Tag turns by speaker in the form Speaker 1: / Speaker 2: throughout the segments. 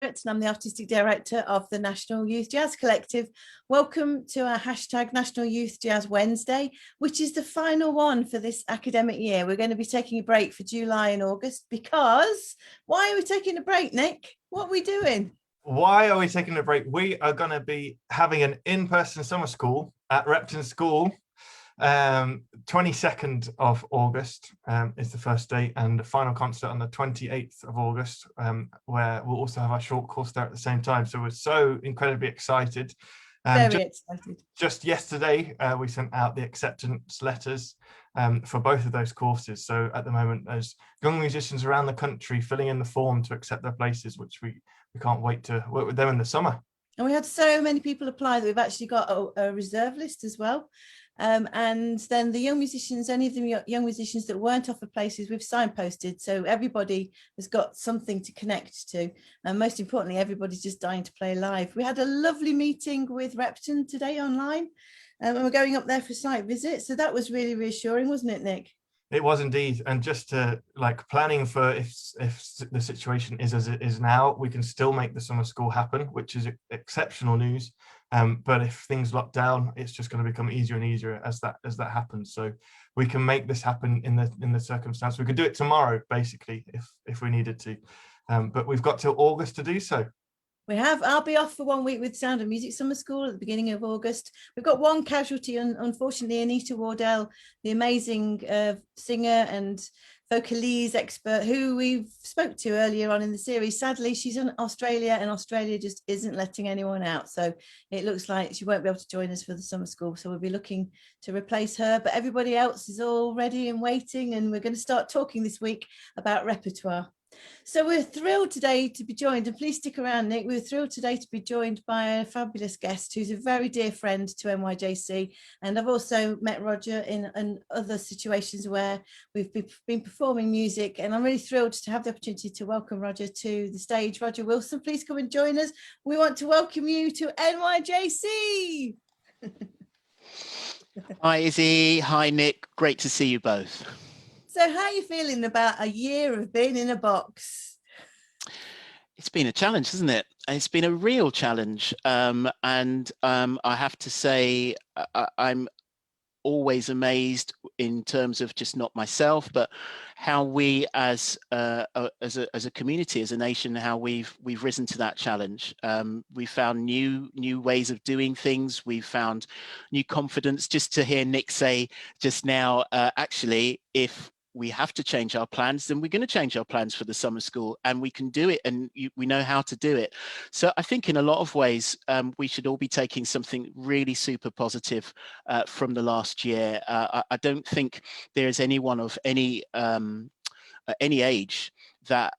Speaker 1: And I'm the Artistic Director of the National Youth Jazz Collective. Welcome to our hashtag National Youth Jazz Wednesday, which is the final one for this academic year. We're going to be taking a break for July and August because, why are we taking a break, Nick? What are we doing?
Speaker 2: Why are we taking a break? We are going to be having an in-person summer school at Repton School. 22nd of August is the first date, and the final concert on the 28th of August, where we'll also have our short course there at the same time. So we're so incredibly excited.
Speaker 1: Very excited.
Speaker 2: Just yesterday, we sent out the acceptance letters for both of those courses. So at the moment, there's young musicians around the country filling in the form to accept their places, which we can't wait to work with them in the summer.
Speaker 1: And we had so many people apply that we've actually got a reserve list as well. And then the young musicians, any of the young musicians that weren't offered places, we've signposted. So everybody has got something to connect to. And most importantly, everybody's just dying to play live. We had a lovely meeting with Repton today online, and we're going up there for a site visit. So that was really reassuring, wasn't it, Nick?
Speaker 2: It was indeed. And just to planning for if the situation is as it is now, we can still make the summer school happen, which is exceptional news. But if things lock down, it's just going to become easier and easier as that happens. So we can make this happen in the circumstance. We could do it tomorrow, basically, if we needed to. But we've got till August to do so.
Speaker 1: We have. I'll be off for 1 week with Sound of Music Summer School at the beginning of August. We've got one casualty, unfortunately, Anita Wardell, the amazing singer and vocalese expert who we spoke to earlier on in the series. Sadly, she's in Australia, and Australia just isn't letting anyone out. So it looks like she won't be able to join us for the summer school. So we'll be looking to replace her. But everybody else is all ready and waiting. And we're going to start talking this week about repertoire. So we're thrilled today to be joined, and please stick around, Nick. We're thrilled today to be joined by a fabulous guest who's a very dear friend to NYJC, and I've also met Roger in other situations where we've been performing music, and I'm really thrilled to have the opportunity to welcome Roger to the stage. Roger Wilson, please come and join us. We want to welcome you to NYJC.
Speaker 3: Hi Izzy, hi Nick, great to see you both.
Speaker 1: So how are you feeling about a year of being in a box?
Speaker 3: It's been a challenge, hasn't it? It's been a real challenge. And I have to say, I'm always amazed in terms of just not myself, but how we as a community, as a nation, how we've risen to that challenge. We found new ways of doing things. We've found new confidence. Just to hear Nick say just now, actually, if we have to change our plans, then we're going to change our plans for the summer school, and we can do it, and we know how to do it. So I think in a lot of ways, we should all be taking something really super positive from the last year. I don't think there is anyone of any age that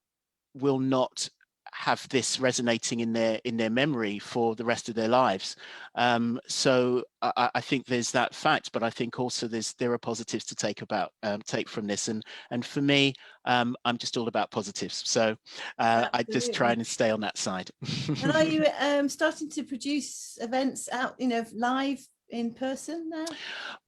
Speaker 3: will not have this resonating in their memory for the rest of their lives. So I think there's that fact, but I think also there are positives to take from this, and for me, I'm just all about positives. So I just try and stay on that side.
Speaker 1: And are you starting to produce events out, live in person now?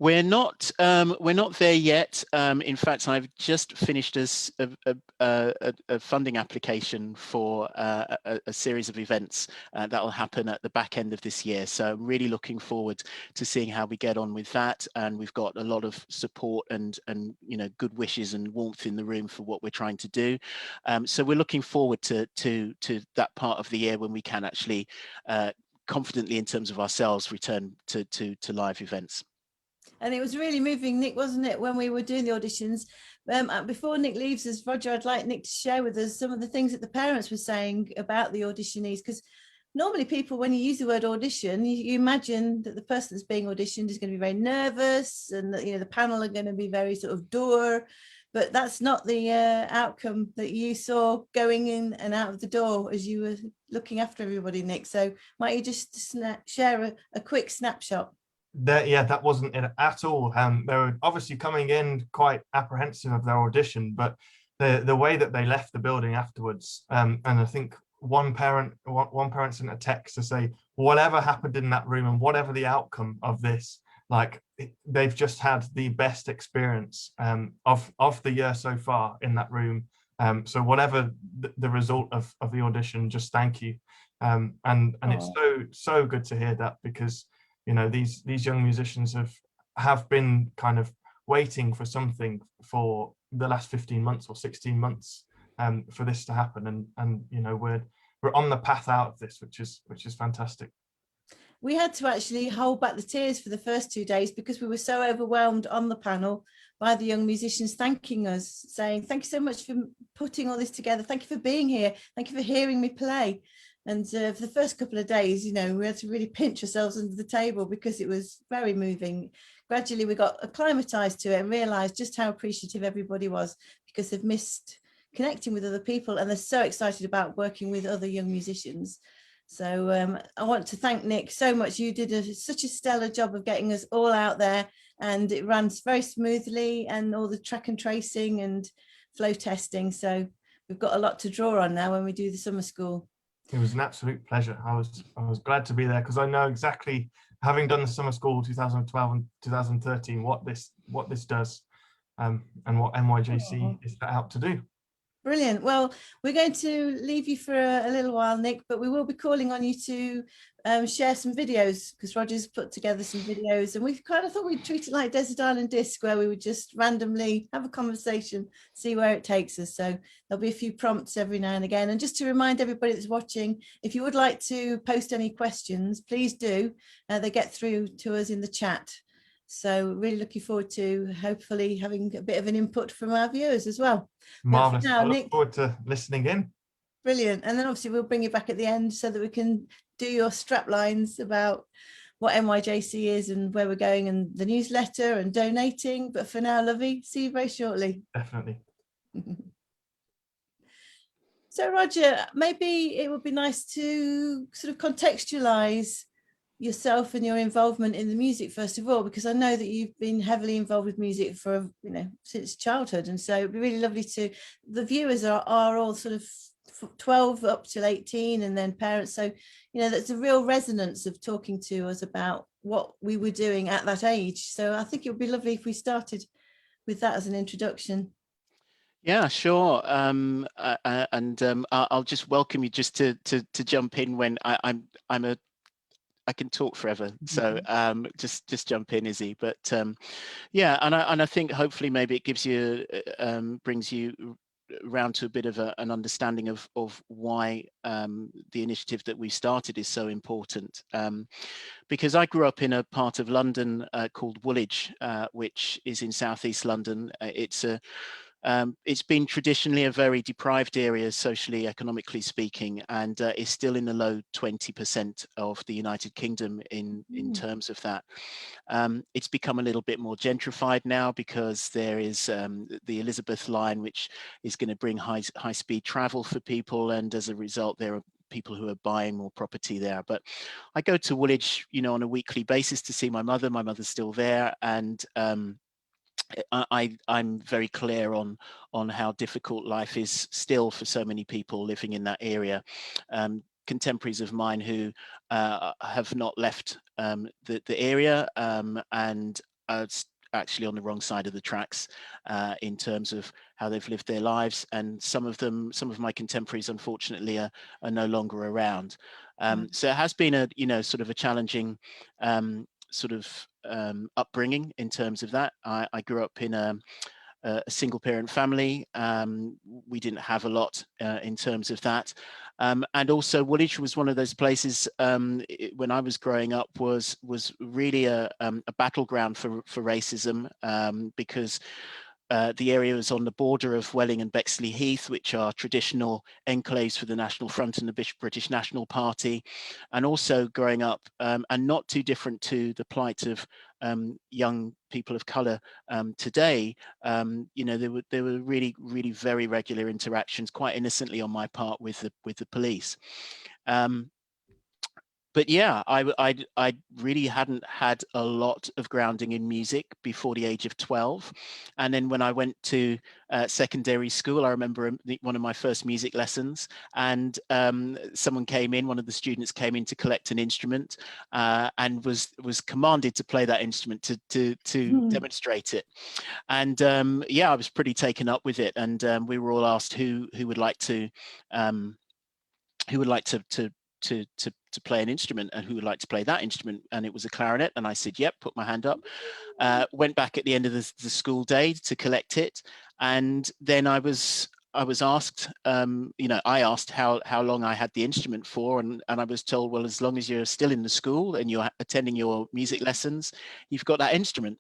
Speaker 3: We're not there yet. In fact, I've just finished a funding application for a series of events that will happen at the back end of this year. So I'm really looking forward to seeing how we get on with that. And we've got a lot of support and good wishes and warmth in the room for what we're trying to do. So we're looking forward to that part of the year when we can actually confidently, in terms of ourselves, return to live events.
Speaker 1: And it was really moving, Nick, wasn't it, when we were doing the auditions? Before Nick leaves us, Roger, I'd like Nick to share with us some of the things that the parents were saying about the auditionees, because normally people, when you use the word audition, you imagine that the person that's being auditioned is going to be very nervous, and that, the panel are going to be very sort of dour. But that's not the outcome that you saw going in and out of the door as you were looking after everybody, Nick. So might you just share a quick snapshot?
Speaker 2: That wasn't it at all. They were obviously coming in quite apprehensive of their audition, but the way that they left the building afterwards, and I think one parent sent a text to say, whatever happened in that room and whatever the outcome of this, they've just had the best experience of the year so far in that room, So whatever the result of the audition, just thank you. And it's so good to hear that, because you know these young musicians have been kind of waiting for something for the last 15 months or 16 months for this to happen, and you know we're on the path out of this, which is fantastic.
Speaker 1: We had to actually hold back the tears for the first 2 days because we were so overwhelmed on the panel by the young musicians thanking us, saying, thank you so much for putting all this together. Thank you for being here. Thank you for hearing me play. And for the first couple of days, you know, we had to really pinch ourselves under the table because it was very moving. Gradually, we got acclimatized to it and realized just how appreciative everybody was, because they've missed connecting with other people and they're so excited about working with other young musicians. So I want to thank Nick so much. You did such a stellar job of getting us all out there, and it ran very smoothly, and all the track and tracing and flow testing. So we've got a lot to draw on now when we do the summer school.
Speaker 2: It was an absolute pleasure. I was glad to be there, because I know exactly, having done the summer school 2012 and 2013, what this does, and what NYJC is set out to do.
Speaker 1: Brilliant. Well, we're going to leave you for a little while, Nick, but we will be calling on you to share some videos, because Roger's put together some videos, and we've kind of thought we'd treat it like Desert Island Disc, where we would just randomly have a conversation, see where it takes us. So there'll be a few prompts every now and again. And just to remind everybody that's watching, if you would like to post any questions, please do. They get through to us in the chat. So really looking forward to hopefully having a bit of an input from our viewers as well.
Speaker 2: Marvelous. I look forward to listening in.
Speaker 1: Brilliant. And then obviously we'll bring you back at the end so that we can do your strap lines about what NYJC is and where we're going, and the newsletter and donating. But for now, Lovey, see you very shortly.
Speaker 2: Definitely.
Speaker 1: So Roger, maybe it would be nice to sort of contextualize yourself and your involvement in the music first of all, because I know that you've been heavily involved with music for, you know, since childhood, and so it'd be really lovely to, the viewers are all sort of 12 up till 18, and then parents, so you know that's a real resonance of talking to us about what we were doing at that age. So I think it would be lovely if we started with that as an introduction.
Speaker 3: Yeah, sure. I'll just welcome you just to jump in when I can talk forever, so just jump in, Issie. But yeah, and I think hopefully maybe it gives you brings you around to a bit of an understanding of why the initiative that we started is so important. Because I grew up in a part of London called Woolwich, which is in southeast London. It's been traditionally a very deprived area, socially, economically speaking, and is still in the low 20% of the United Kingdom in terms of that. It's become a little bit more gentrified now, because there is the Elizabeth line, which is going to bring high-speed travel for people, and as a result, there are people who are buying more property there. But I go to Woolwich, you know, on a weekly basis to see my mother. My mother's still there, and I'm very clear on how difficult life is still for so many people living in that area. Contemporaries of mine who have not left the area and are actually on the wrong side of the tracks in terms of how they've lived their lives, and some of my contemporaries unfortunately are no longer around. So it has been a sort of a challenging upbringing in terms of that. I grew up in a single parent family. We didn't have a lot in terms of that. And also Woolwich was one of those places when I was growing up was really a battleground for racism, because the area is on the border of Welling and Bexley Heath, which are traditional enclaves for the National Front and the British National Party. And also growing up, and not too different to the plight of young people of colour today, you know, there were really, really very regular interactions, quite innocently on my part, with the police. but yeah, I really hadn't had a lot of grounding in music before the age of 12. And then when I went to secondary school, I remember one of my first music lessons, and someone came in, one of the students came in to collect an instrument, and was commanded to play that instrument, to demonstrate it. And yeah, I was pretty taken up with it. And we were all asked who would like to to play an instrument, and who would like to play that instrument. And it was a clarinet, and I said yep, put my hand up, went back at the end of the school day to collect it. And then I was asked, I asked how long I had the instrument for, and I was told, well, as long as you're still in the school and you're attending your music lessons, you've got that instrument.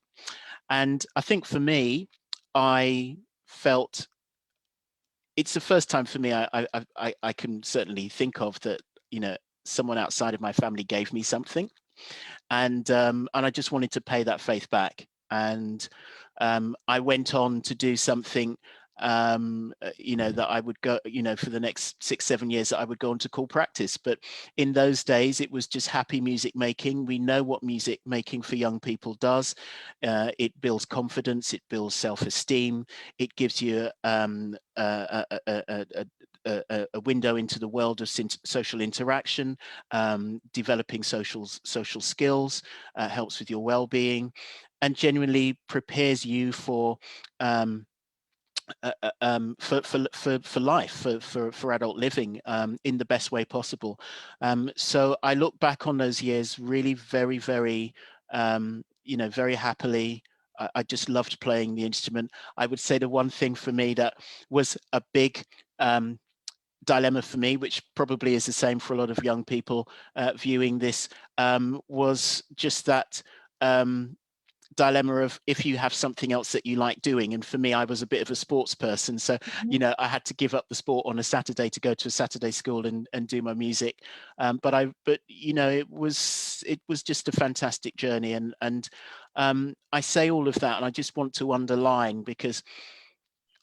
Speaker 3: And I think for me, I felt it's the first time for me I can certainly think of that, someone outside of my family gave me something, and I just wanted to pay that faith back. And I went on to do something, that I would go, for the next 6-7 years, that I would go on to call practice. But in those days, it was just happy music making. We know what music making for young people does. It builds confidence, it builds self-esteem, it gives you a window into the world of social interaction, developing social skills, helps with your well-being, and genuinely prepares you for life, for adult living, in the best way possible. So I look back on those years really very, very, very happily. I just loved playing the instrument. I would say the one thing for me that was a big dilemma for me, which probably is the same for a lot of young people viewing this, was just that dilemma of, if you have something else that you like doing. And for me, I was a bit of a sports person, so I had to give up the sport on a Saturday to go to a Saturday school and do my music. But it was just a fantastic journey. And I say all of that, and I just want to underline, because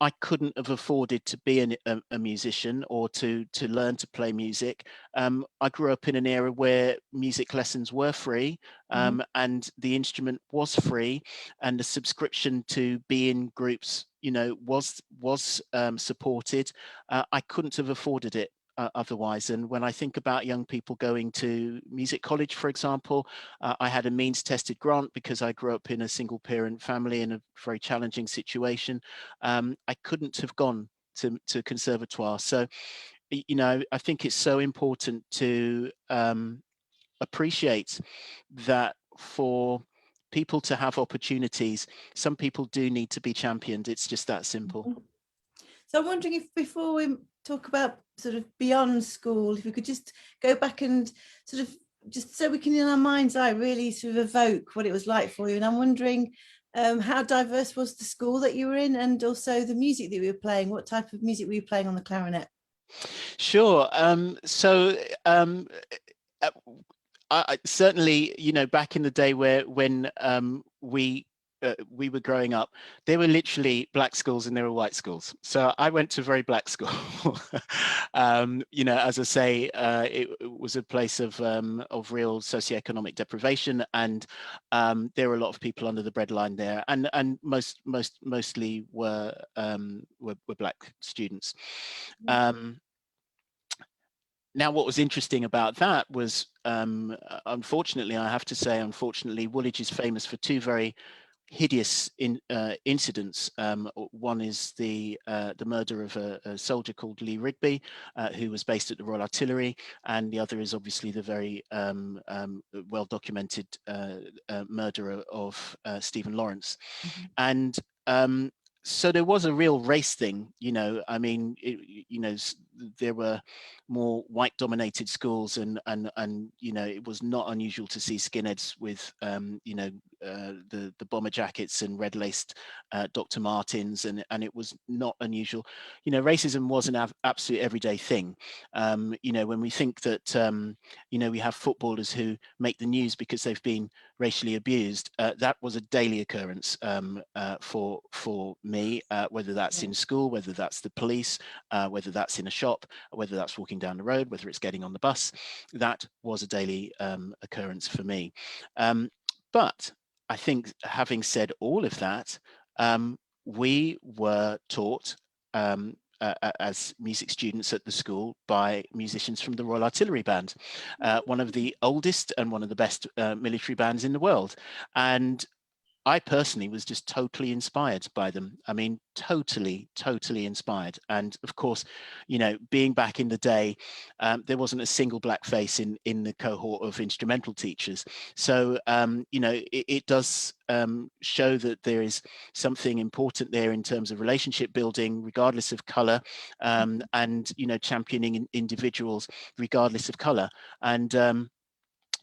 Speaker 3: I couldn't have afforded to be a musician or to learn to play music. I grew up in an era where music lessons were free, and the instrument was free, and the subscription to be in groups, was supported. I couldn't have afforded it otherwise. And when I think about young people going to music college, for example, I had a means tested grant because I grew up in a single parent family in a very challenging situation. I couldn't have gone to Conservatoire. So, I think it's so important to appreciate that for people to have opportunities, some people do need to be championed. It's just that simple.
Speaker 1: So I'm wondering if, before we talk about sort of beyond school, if we could just go back and sort of, just so we can in our mind's eye really sort of evoke what it was like for you. And I'm wondering how diverse was the school that you were in, and also the music that you were playing? What type of music were you playing on the clarinet?
Speaker 3: Sure. I certainly, back in the day when we were growing up, there were literally black schools and there were white schools. So I went to a very black school. As I say, it was a place of real socioeconomic deprivation, and there were a lot of people under the breadline there, and mostly were black students. Now, what was interesting about that was, unfortunately, I have to say, Woolwich is famous for two very hideous incidents. One is the murder of a soldier called Lee Rigby, who was based at the Royal Artillery, and the other is obviously the very well-documented murder of Stephen Lawrence. And so there was a real race thing, there were more white dominated schools, and it was not unusual to see skinheads with the bomber jackets and red laced Dr. Martens, and it was not unusual. You know, racism was an absolute everyday thing. You know, when we think that you know, we have footballers who make the news because they've been racially abused, that was a daily occurrence for me, whether that's in school, whether that's the police, whether that's in a shop, whether that's walking down the road, whether it's getting on the bus. That was a daily occurrence for me. But I think, having said all of that, we were taught as music students at the school by musicians from the Royal Artillery Band, one of the oldest and one of the best military bands in the world. And I personally was just totally inspired by them. I mean, totally inspired. And of course, you know, being back in the day, there wasn't a single black face in the cohort of instrumental teachers. So, you know, it does show that there is something important there in terms of relationship building, regardless of color, and, you know, championing individuals regardless of color. And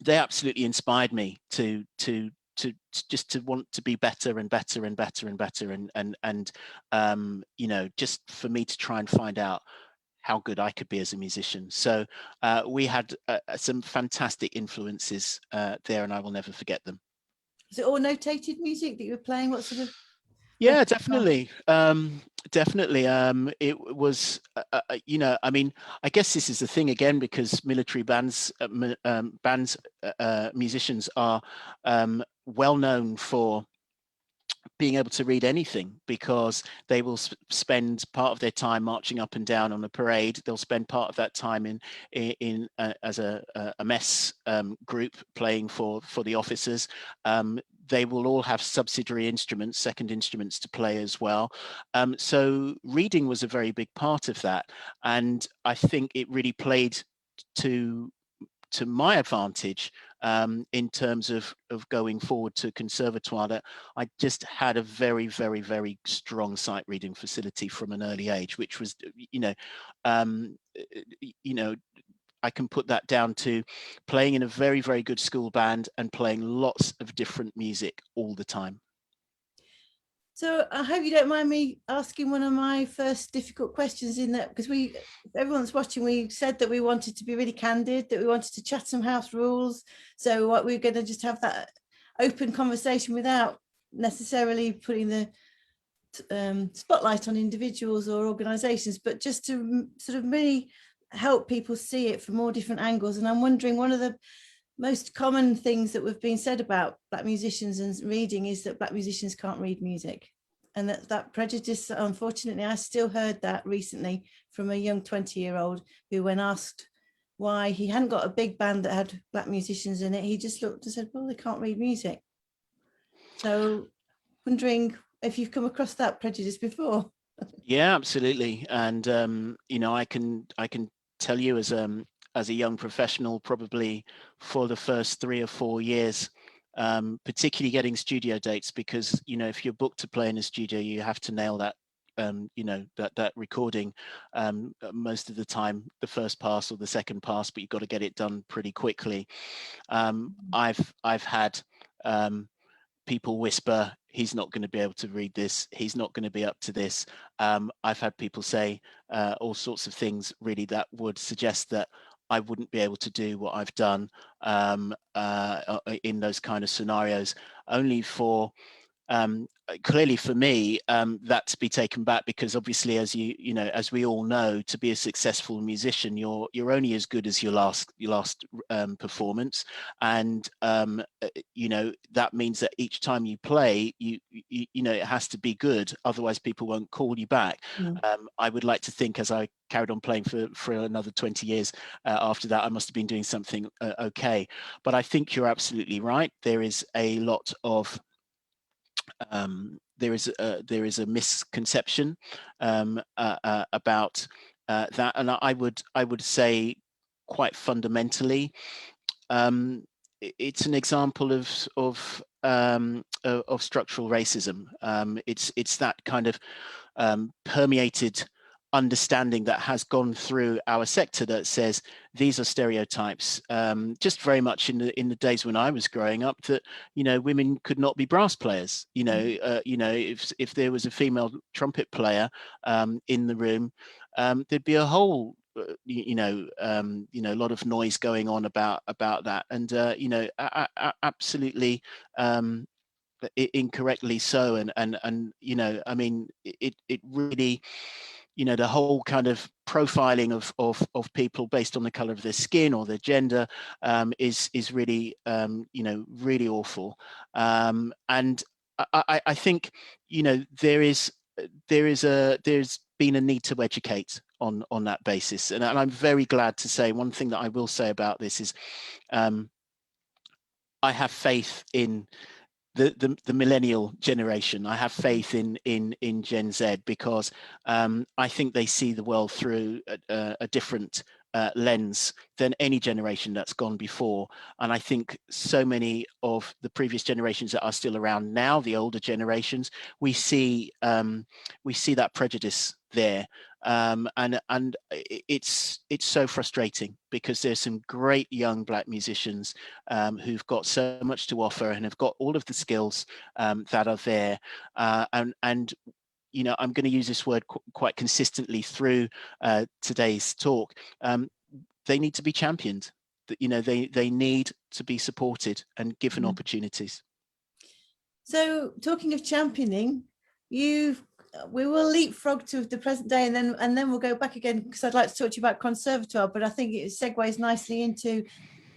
Speaker 3: they absolutely inspired me to just to want to be better and better and better and better, and you know, just for me to try and find out how good I could be as a musician. So we had some fantastic influences there, and I will never forget them.
Speaker 1: Is it all notated music that you were playing? What sort of?
Speaker 3: Yeah, definitely. Definitely. It was, you know, I mean, I guess this is the thing again, because military bands, musicians are well known for being able to read anything, because they will spend part of their time marching up and down on a parade. They'll spend part of that time in as a mess group playing for the officers. They will all have subsidiary instruments, second instruments to play as well. So reading was a very big part of that, and I think it really played to my advantage in terms of going forward to Conservatoire, that I just had a very, very, very strong sight reading facility from an early age, which was, you know, I can put that down to playing in a very, very good school band and playing lots of different music all the time.
Speaker 1: So I hope you don't mind me asking one of my first difficult questions in that, because everyone's watching, we said that we wanted to be really candid, that we wanted to chat some house rules. So what we're going to just have that open conversation without necessarily putting the spotlight on individuals or organizations, but just to sort of really help people see it from all different angles. And I'm wondering, one of the most common things that have been said about black musicians and reading is that black musicians can't read music, and that prejudice, unfortunately, I still heard that recently from a young 20-year-old who, when asked why he hadn't got a big band that had black musicians in it, he just looked and said, well, they can't read music. So wondering if you've come across that prejudice before.
Speaker 3: Yeah, absolutely. And you know, I can tell you as a young professional, probably for the first 3 or 4 years, particularly getting studio dates, because, you know, if you're booked to play in a studio, you have to nail that, you know, that recording most of the time, the first pass or the second pass, but you've got to get it done pretty quickly. I've had people whisper, he's not going to be able to read this, he's not going to be up to this. I've had people say all sorts of things, really, that would suggest that I wouldn't be able to do what I've done in those kind of scenarios, only for clearly for me that to be taken back, because obviously, as you know, as we all know, to be a successful musician, you're only as good as your last performance, and you know, that means that each time you play, you know, it has to be good, otherwise people won't call you back. I would like to think, as I carried on playing for another 20 years after that, I must have been doing something okay. But I think you're absolutely right. There is a lot of there is a misconception about that, and I would say, quite fundamentally, it's an example of structural racism. It's that kind of permeated understanding that has gone through our sector that says these are stereotypes. Just very much in the days when I was growing up, that women could not be brass players. If there was a female trumpet player in the room, there'd be a whole a lot of noise going on about that, and absolutely incorrectly so, and I mean, it really, the whole kind of profiling of people based on the color of their skin or their gender is really really awful, and I think there's been a need to educate on that basis, and I'm very glad to say one thing that I will say about this is I have faith in the millennial generation. I have faith in Gen Z, because I think they see the world through a different lens than any generation that's gone before. And I think so many of the previous generations that are still around now, the older generations, we see that prejudice there. And it's so frustrating, because there's some great young Black musicians who've got so much to offer and have got all of the skills that are there. And I'm going to use this word quite consistently through today's talk. They need to be championed. They need to be supported and given opportunities.
Speaker 1: So, talking of championing, we will leapfrog to the present day, and then we'll go back again, because I'd like to talk to you about Conservatoire, but I think it segues nicely into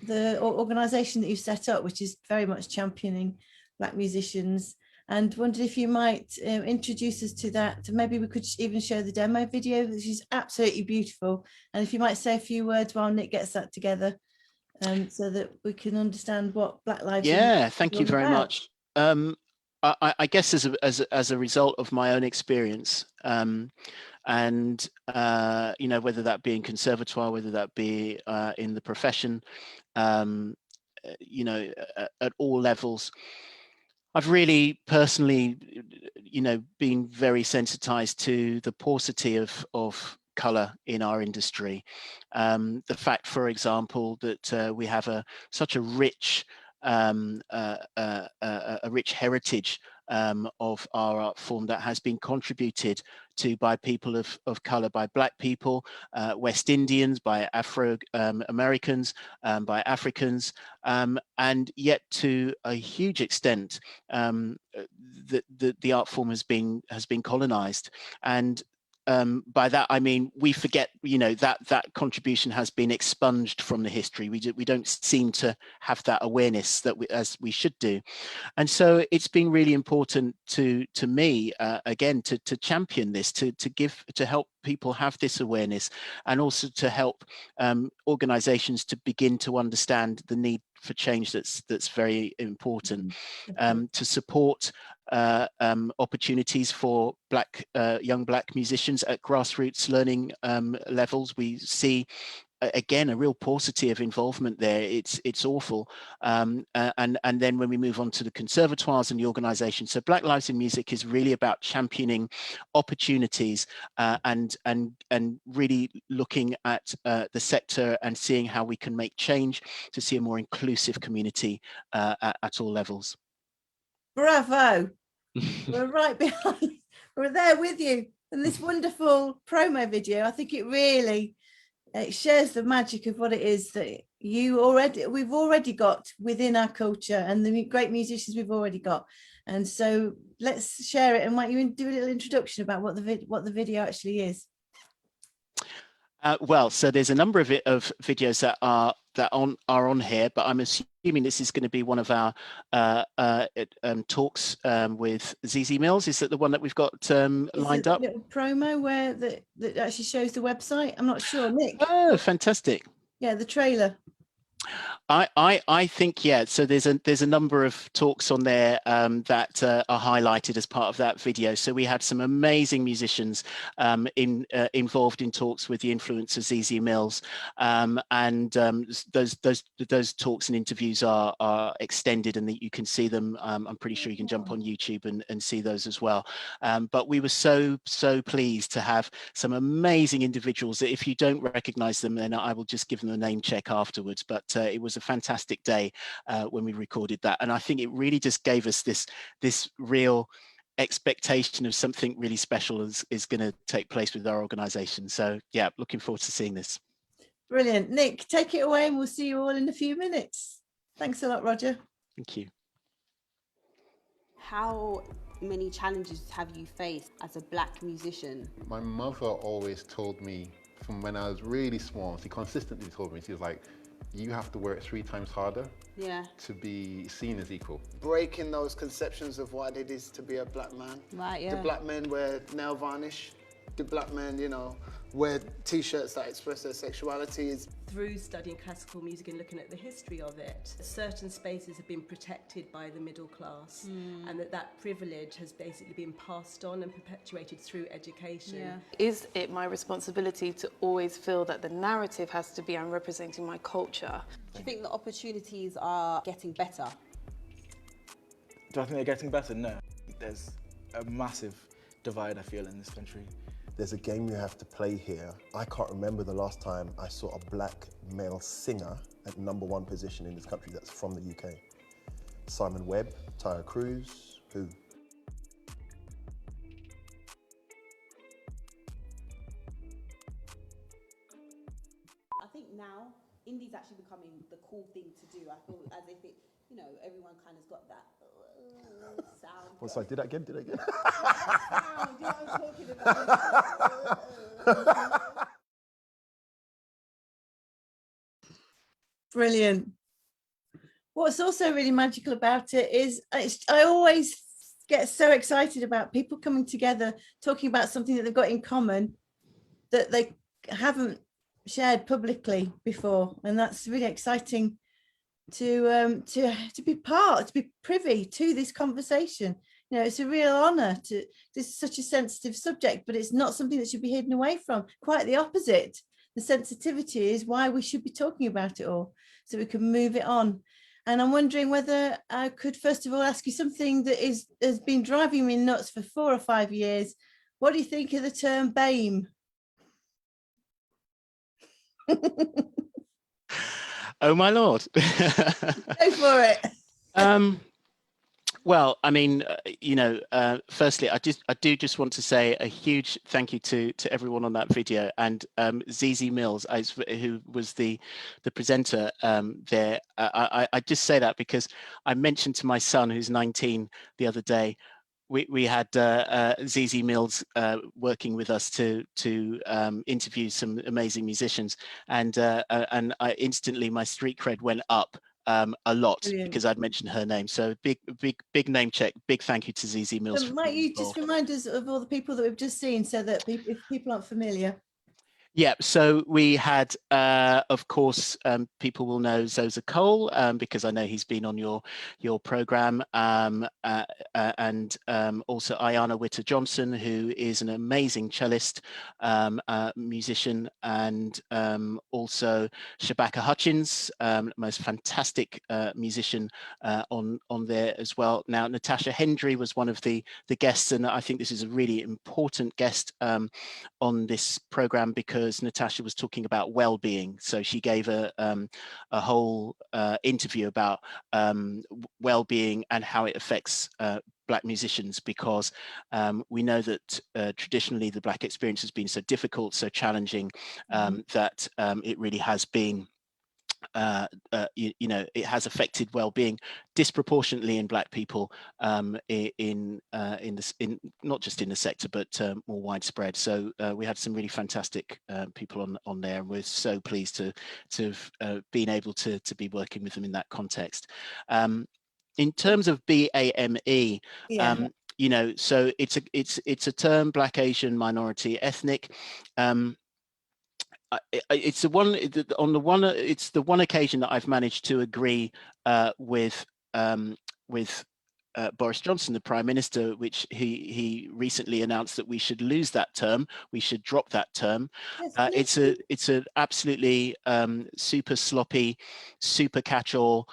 Speaker 1: the organisation that you've set up, which is very much championing Black musicians, and wondered if you might introduce us to that. Maybe we could even show the demo video, which is absolutely beautiful, and if you might say a few words while Nick gets that together, so that we can understand what Black Lives.
Speaker 3: Yeah, thank you very much. I guess as a result of my own experience, and whether that be in Conservatoire, whether that be in the profession, at all levels, I've really personally, been very sensitized to the paucity of color in our industry. The fact, for example, that we have such a rich rich heritage of our art form that has been contributed to by people of color, by Black people, West Indians, by Afro Americans, by Africans, and yet to a huge extent the art form has been colonized. And by that I mean we forget, that contribution has been expunged from the history. We don't seem to have that awareness as we should do, and so it's been really important to me again to champion this, to help people have this awareness, and also to help organizations to begin to understand the need for change that's very important, to support opportunities for young Black musicians at grassroots learning levels. We see again a real paucity of involvement there. It's awful. And then when we move on to the conservatoires and the organisation, so Black Lives in Music is really about championing opportunities and really looking at the sector and seeing how we can make change to see a more inclusive community at all levels.
Speaker 1: Bravo. We're right behind. We're there with you. And this wonderful promo video, I think it shares the magic of what it is that we've already got within our culture, and the great musicians we've already got. And so let's share it, and might you do a little introduction about what the video actually is?
Speaker 3: Well, so there's a number of videos that are on here, but I'm assuming this is going to be one of our talks with ZZ Mills. Is that the one that we've got lined up?
Speaker 1: Little promo where that actually shows the website. I'm not sure, Nick.
Speaker 3: Oh, fantastic!
Speaker 1: Yeah, the trailer.
Speaker 3: I think, yeah, so there's a number of talks on there that are highlighted as part of that video. So we had some amazing musicians involved in talks with the influencers Issie Mills, and those talks and interviews are extended, and that you can see them. I'm pretty sure you can jump on YouTube and see those as well. But we were so pleased to have some amazing individuals that if you don't recognize them, then I will just give them a name check afterwards. But it was a fantastic day when we recorded that, and I think it really just gave us this real expectation of something really special is going to take place with our organization. So yeah, looking forward to seeing this.
Speaker 1: Brilliant. Nick, take it away and we'll see you all in a few minutes. Thanks a lot, Roger.
Speaker 3: Thank you.
Speaker 4: How many challenges have you faced as a black musician?
Speaker 5: My mother always told me from when I was really small, she consistently told me, she was like, you have to work 3 times harder to be seen as equal.
Speaker 6: Breaking those conceptions of what it is to be a black man.
Speaker 4: Right, yeah.
Speaker 6: The black men wear nail varnish. The black men, you know, wear t-shirts that express their sexualities.
Speaker 7: Through studying classical music and looking at the history of it, certain spaces have been protected by the middle class, and that privilege has basically been passed on and perpetuated through education.
Speaker 8: Yeah. Is it my responsibility to always feel that the narrative has to be I'm representing my culture?
Speaker 4: Do you think the opportunities are getting better?
Speaker 9: Do I think they're getting better? No. There's a massive divide, I feel, in this country.
Speaker 10: There's a game you have to play here. I can't remember the last time I saw a black male singer at #1 position in this country that's from the UK. Simon Webb, Tyre Cruz, who?
Speaker 4: I think now indie's actually becoming the cool thing to do. I feel as if it, you know, everyone kind of got that sound.
Speaker 10: Well, sorry, did that again?
Speaker 4: Sound, you know what I'm talking about?
Speaker 1: Brilliant. What's also really magical about it is I always get so excited about people coming together, talking about something that they've got in common that they haven't shared publicly before, and that's really exciting to be privy to this conversation. You know, it's a real honor to, this is such a sensitive subject, but it's not something that should be hidden away from. Quite the opposite. The sensitivity is why we should be talking about it all, so we can move it on. And I'm wondering whether I could first of all ask you something that has been driving me nuts for 4 or 5 years. What do you think of the term BAME?
Speaker 3: Oh my Lord.
Speaker 1: Go for it.
Speaker 3: Well, I mean, you know, firstly, I do just want to say a huge thank you to everyone on that video, and Issie Mills, who was the presenter there. I just say that because I mentioned to my son, who's 19, the other day, we had Issie Mills working with us to interview some amazing musicians, and I instantly, my street cred went up a lot. Brilliant. Because I'd mentioned her name. So big name check, big thank you to Issie Mills.
Speaker 1: So might you just remind us of all the people that we've just seen, so that if people aren't familiar?
Speaker 3: Yeah, so we had, of course, people will know Zoza Cole, because I know he's been on your program, and also Ayana Witter-Johnson, who is an amazing cellist, musician, and also Chewbacca Hutchins, most fantastic musician on there as well. Now, Natasha Hendry was one of the guests, and I think this is a really important guest on this program, because Natasha was talking about well-being. So she gave a whole interview about well-being and how it affects Black musicians, because we know that traditionally the Black experience has been so difficult, so challenging, that it really has been you know, it has affected well-being disproportionately in Black people, in not just in the sector, but more widespread. So we had some really fantastic people on there, and we're so pleased to have been able to be working with them in that context. In terms of BAME, you know, so it's a term, Black, Asian, minority, ethnic. it's the one occasion that I've managed to agree with Boris Johnson, the Prime Minister, which he recently announced that we should lose that term, we should drop that term. It's an absolutely super sloppy, super catch-all,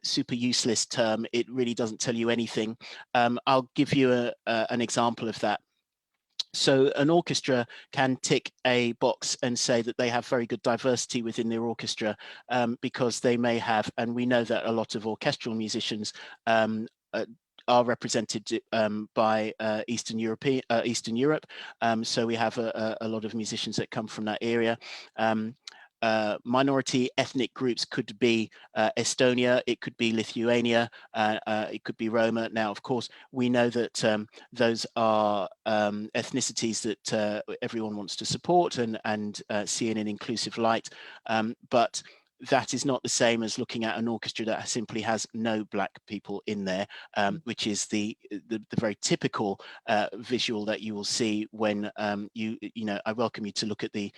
Speaker 3: super useless term. It really doesn't tell you anything. I'll give you an example of that. So an orchestra can tick a box and say that they have very good diversity within their orchestra because they may have, and we know that a lot of orchestral musicians are represented by Eastern Europe. So we have a lot of musicians that come from that area. Minority ethnic groups could be Estonia, it could be Lithuania, it could be Roma. Now, of course, we know that those are ethnicities that everyone wants to support and see in an inclusive light, but that is not the same as looking at an orchestra that simply has no black people in there, which is the very typical visual that you will see when you know. I welcome you to look at the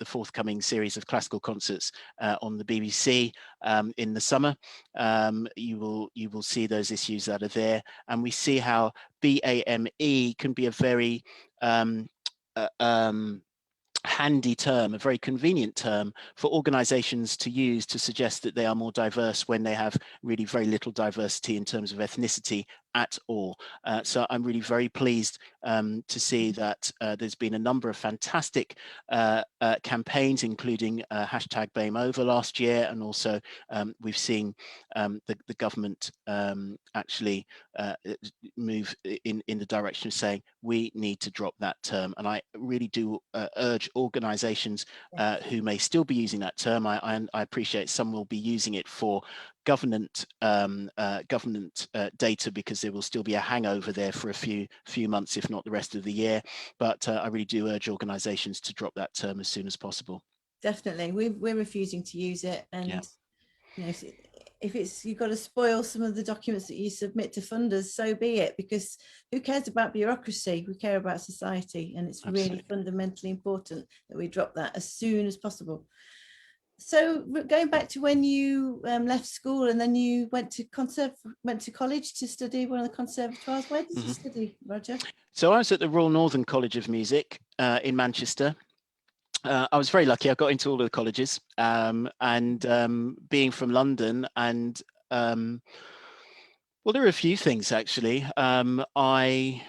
Speaker 3: forthcoming series of classical concerts on the BBC in the summer. You will see those issues that are there, and we see how BAME can be a very handy term, a very convenient term for organizations to use to suggest that they are more diverse when they have really very little diversity in terms of ethnicity at all. So I'm really very pleased to see that there's been a number of fantastic campaigns, including hashtag #BameOver last year, and also we've seen the government actually move in the direction of saying we need to drop that term. And I really do urge organizations who may still be using that term, I appreciate some will be using it for government data, because there will still be a hangover there for a few months, if not the rest of the year. But I really do urge organizations to drop that term as soon as possible.
Speaker 1: Definitely, we're refusing to use it, and you know, if it's, you've got to spoil some of the documents that you submit to funders, so be it, because who cares about bureaucracy? We care about society, and it's really fundamentally important that we drop that as soon as possible. So going back to when you left school and then you went to college to study one of the conservatoires. Where did you study, Roger? So
Speaker 3: I was at the Royal Northern College of Music in Manchester. I was very lucky. I got into all of the colleges, and being from London, and well, there are a few things actually. My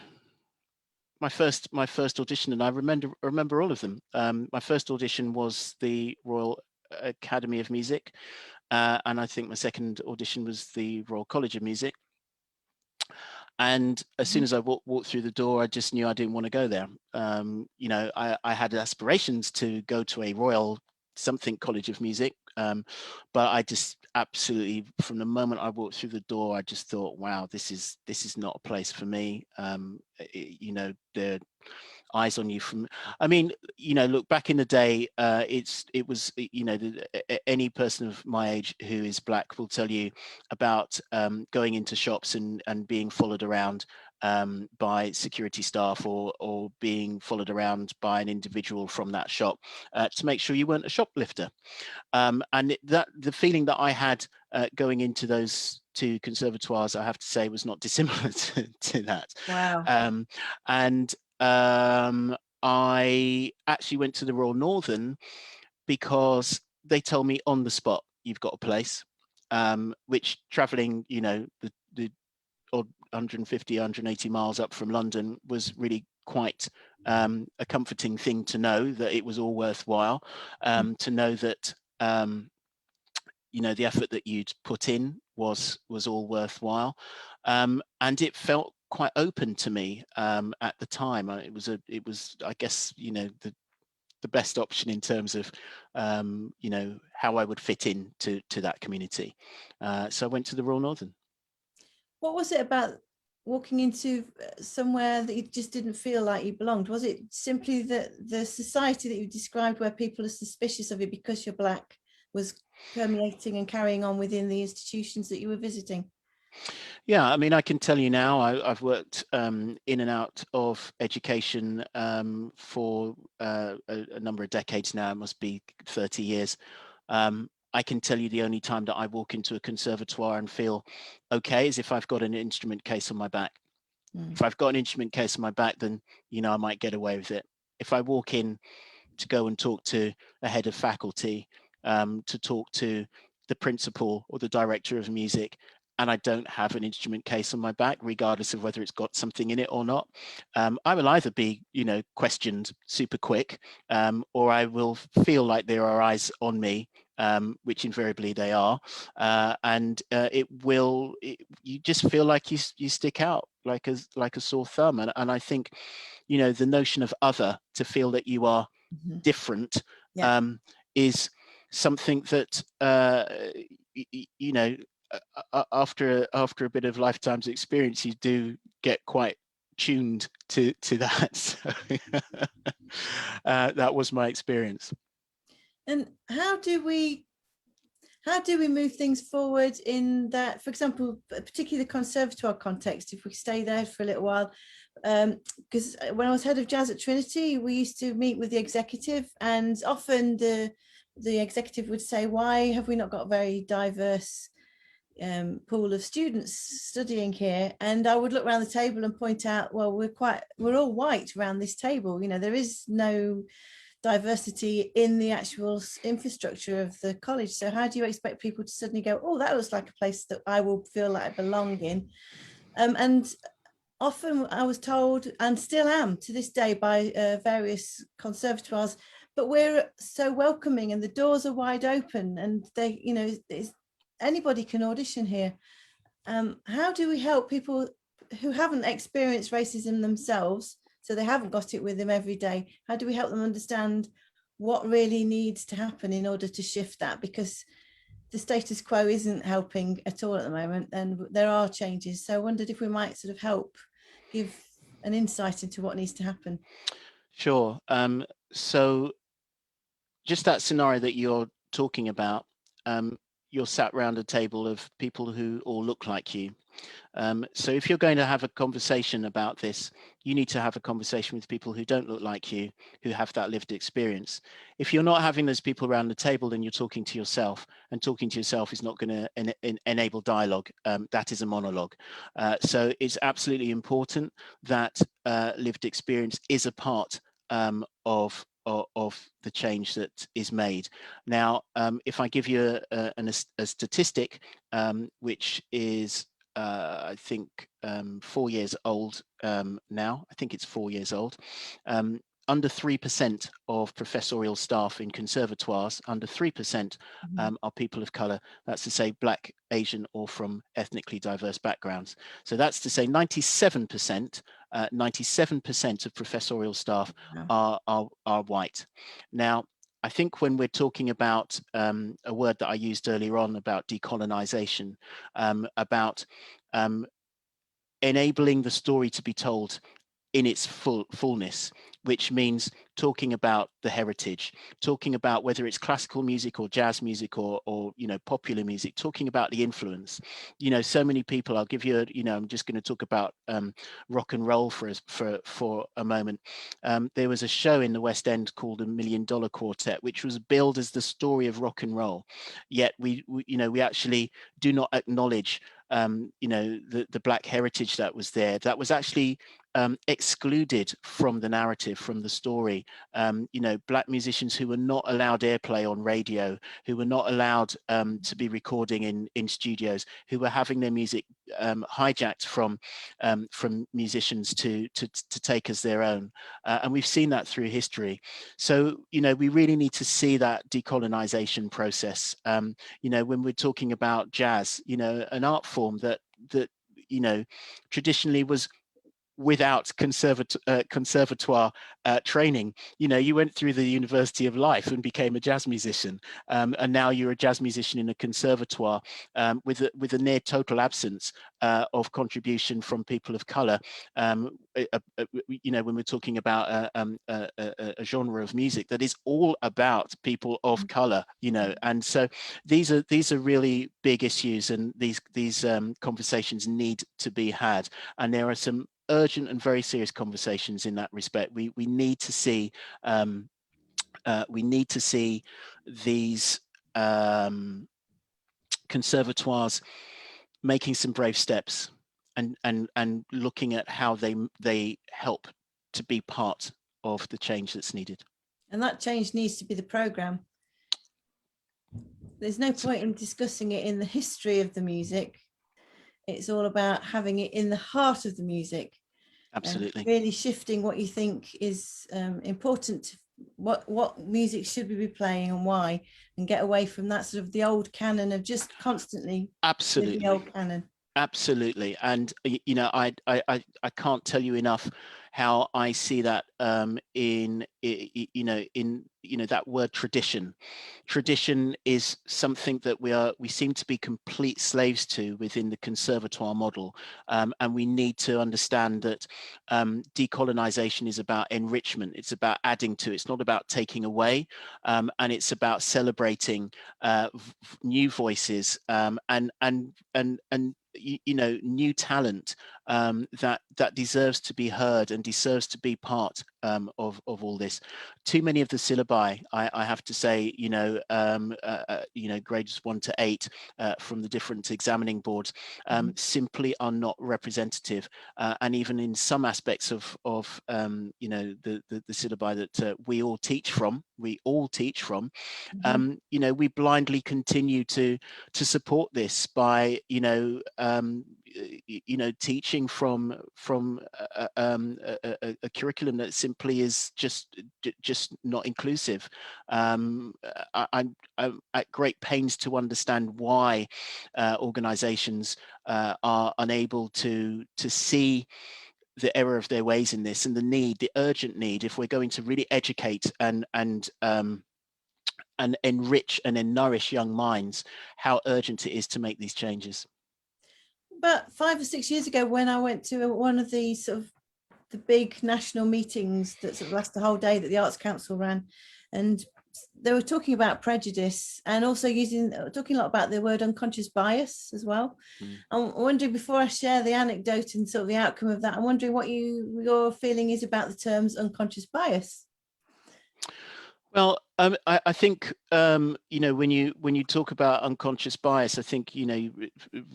Speaker 3: first audition, and I remember all of them. My first audition was the Royal Academy of Music, and I think my second audition was the Royal College of Music. And as soon as I walked through the door, I just knew I didn't want to go there. You know, I had aspirations to go to a Royal something College of Music, but I just absolutely, from the moment I walked through the door, I just thought, wow, this is not a place for me. You know, the eyes on you from, I mean, you know, look, back in the day, it was, you know, any person of my age who is black will tell you about going into shops and being followed around by security staff, or being followed around by an individual from that shop to make sure you weren't a shoplifter. And the feeling that I had going into those two conservatoires, I have to say, was not dissimilar to that. Wow. And I actually went to the Royal Northern because they told me on the spot, you've got a place, which traveling, you know, the odd 150, 180 miles up from London was really quite a comforting thing to know that it was all worthwhile, to know that, you know, the effort that you'd put in was all worthwhile. And it felt quite open to me at the time. It was, I guess, you know, the best option in terms of, you know, how I would fit in to that community. So I went to the Royal Northern. What was it about walking into somewhere that you just didn't feel like you belonged? Was it simply the society that you described, where people are suspicious of you because you're black, was permeating and carrying on within the institutions that you were visiting? Yeah, I mean, I can tell you now, I've worked in and out of education for a number of decades now. It must be 30 years. I can tell you the only time that I walk into a conservatoire and feel okay is if I've got an instrument case on my back. If I've got an instrument case on my back, then, you know, I might get away with it. If I walk in to go and talk to a head of faculty, to talk to the principal or the director of music, and I don't have an instrument case on my back, regardless of whether it's got something in it or not, I will either be, you know, questioned super quick, or I will feel like there are eyes on me, which invariably they are, and you just feel like you stick out like a sore thumb, and I think, you know, the notion of other, to feel that you are different, is something that you know, after a bit of lifetime's experience, you do get quite tuned to that. So that was my experience.
Speaker 1: And how do we move things forward in that, for example, particularly the conservatoire context, if we stay there for a little while, because when I was head of jazz at Trinity, we used to meet with the executive, and often the executive would say, why have we not got a very diverse pool of students studying here? And I would look around the table and point out, well, we're all white around this table, you know, there is no diversity in the actual infrastructure of the college. So how do you expect people to suddenly go, oh, that looks like a place that I will feel like I belong in? And often I was told, and still am to this day, by various conservatoires, but we're so welcoming and the doors are wide open, and they, you know, anybody can audition here. How do we help people who haven't experienced racism themselves, so they haven't got it with them every day? How do we help them understand what really needs to happen in order to shift that? Because the status quo isn't helping at all at the moment, and there are changes. So I wondered if we might sort of help give an insight into what needs to happen.
Speaker 3: Sure. So just that scenario that you're talking about, you're sat around a table of people who all look like you. So if you're going to have a conversation about this, you need to have a conversation with people who don't look like you, who have that lived experience. If you're not having those people around the table, then you're talking to yourself, and talking to yourself is not going to enable dialogue. That is a monologue. So it's absolutely important that lived experience is a part of the change that is made. Now, if I give you a statistic, which is I think 4 years old now. I think it's 4 years old. Under 3% of professorial staff in conservatoires, under 3% are people of colour. That's to say Black, Asian, or from ethnically diverse backgrounds. So that's to say 97% of professorial staff are white. Now, I think when we're talking about a word that I used earlier on about decolonization, about enabling the story to be told in its fullness, which means talking about the heritage, talking about whether it's classical music or jazz music or you know, popular music, talking about the influence. You know, so many people, I'll give you you know, I'm just going to talk about rock and roll for a moment. There was a show in the West End called $1 Million Quartet, which was billed as the story of rock and roll, yet we you know, we actually do not acknowledge you know, the Black heritage that was there, that was actually excluded from the narrative, from the story. You know, Black musicians who were not allowed airplay on radio, who were not allowed to be recording in studios, who were having their music hijacked from musicians to take as their own. And we've seen that through history. So, you know, we really need to see that decolonization process. You know, when we're talking about jazz, you know, an art form that you know, traditionally was without conservatoire training. You know, you went through the University of Life and became a jazz musician, and now you're a jazz musician in a conservatoire, with a near total absence of contribution from people of colour. You know, when we're talking about a genre of music that is all about people of colour, you know, and so these are really big issues, and these conversations need to be had, and there are some urgent and very serious conversations in that respect. We need to see these conservatoires making some brave steps and looking at how they help to be part of the change that's needed.
Speaker 1: And that change needs to be the programme. There's no point in discussing it in the history of the music. It's all about having it in the heart of the music.
Speaker 3: Absolutely.
Speaker 1: Really shifting what you think is important. What music should we be playing and why, and get away from that sort of the old canon of just constantly.
Speaker 3: Absolutely.
Speaker 1: The old canon.
Speaker 3: Absolutely. And, you know, I can't tell you enough how I see that in that word tradition. Tradition is something that we seem to be complete slaves to within the conservatoire model, and we need to understand that decolonization is about enrichment. It's about adding to. It's not about taking away, and it's about celebrating new voices and you know, new talent that deserves to be heard and deserves to be part of all this. Too many of the syllabi, I have to say, you know, grades 1 to 8 from the different examining boards simply are not representative, and even in some aspects of you know, the syllabi that we all teach from, you know, we blindly continue to support this by, you know, teaching from a curriculum that simply is just not inclusive. I'm at great pains to understand why organizations are unable to see the error of their ways in this, and the urgent need, if we're going to really educate and enrich and nourish young minds, how urgent it is to make these changes.
Speaker 1: About 5 or 6 years ago, when I went to one of the sort of the big national meetings that sort of last the whole day that the Arts Council ran, and they were talking about prejudice and also talking a lot about the word unconscious bias as well. I'm wondering, before I share the anecdote and sort of the outcome of that, I'm wondering what your feeling is about the terms unconscious bias.
Speaker 3: Well, I think, you know, when you talk about unconscious bias, I think, you know,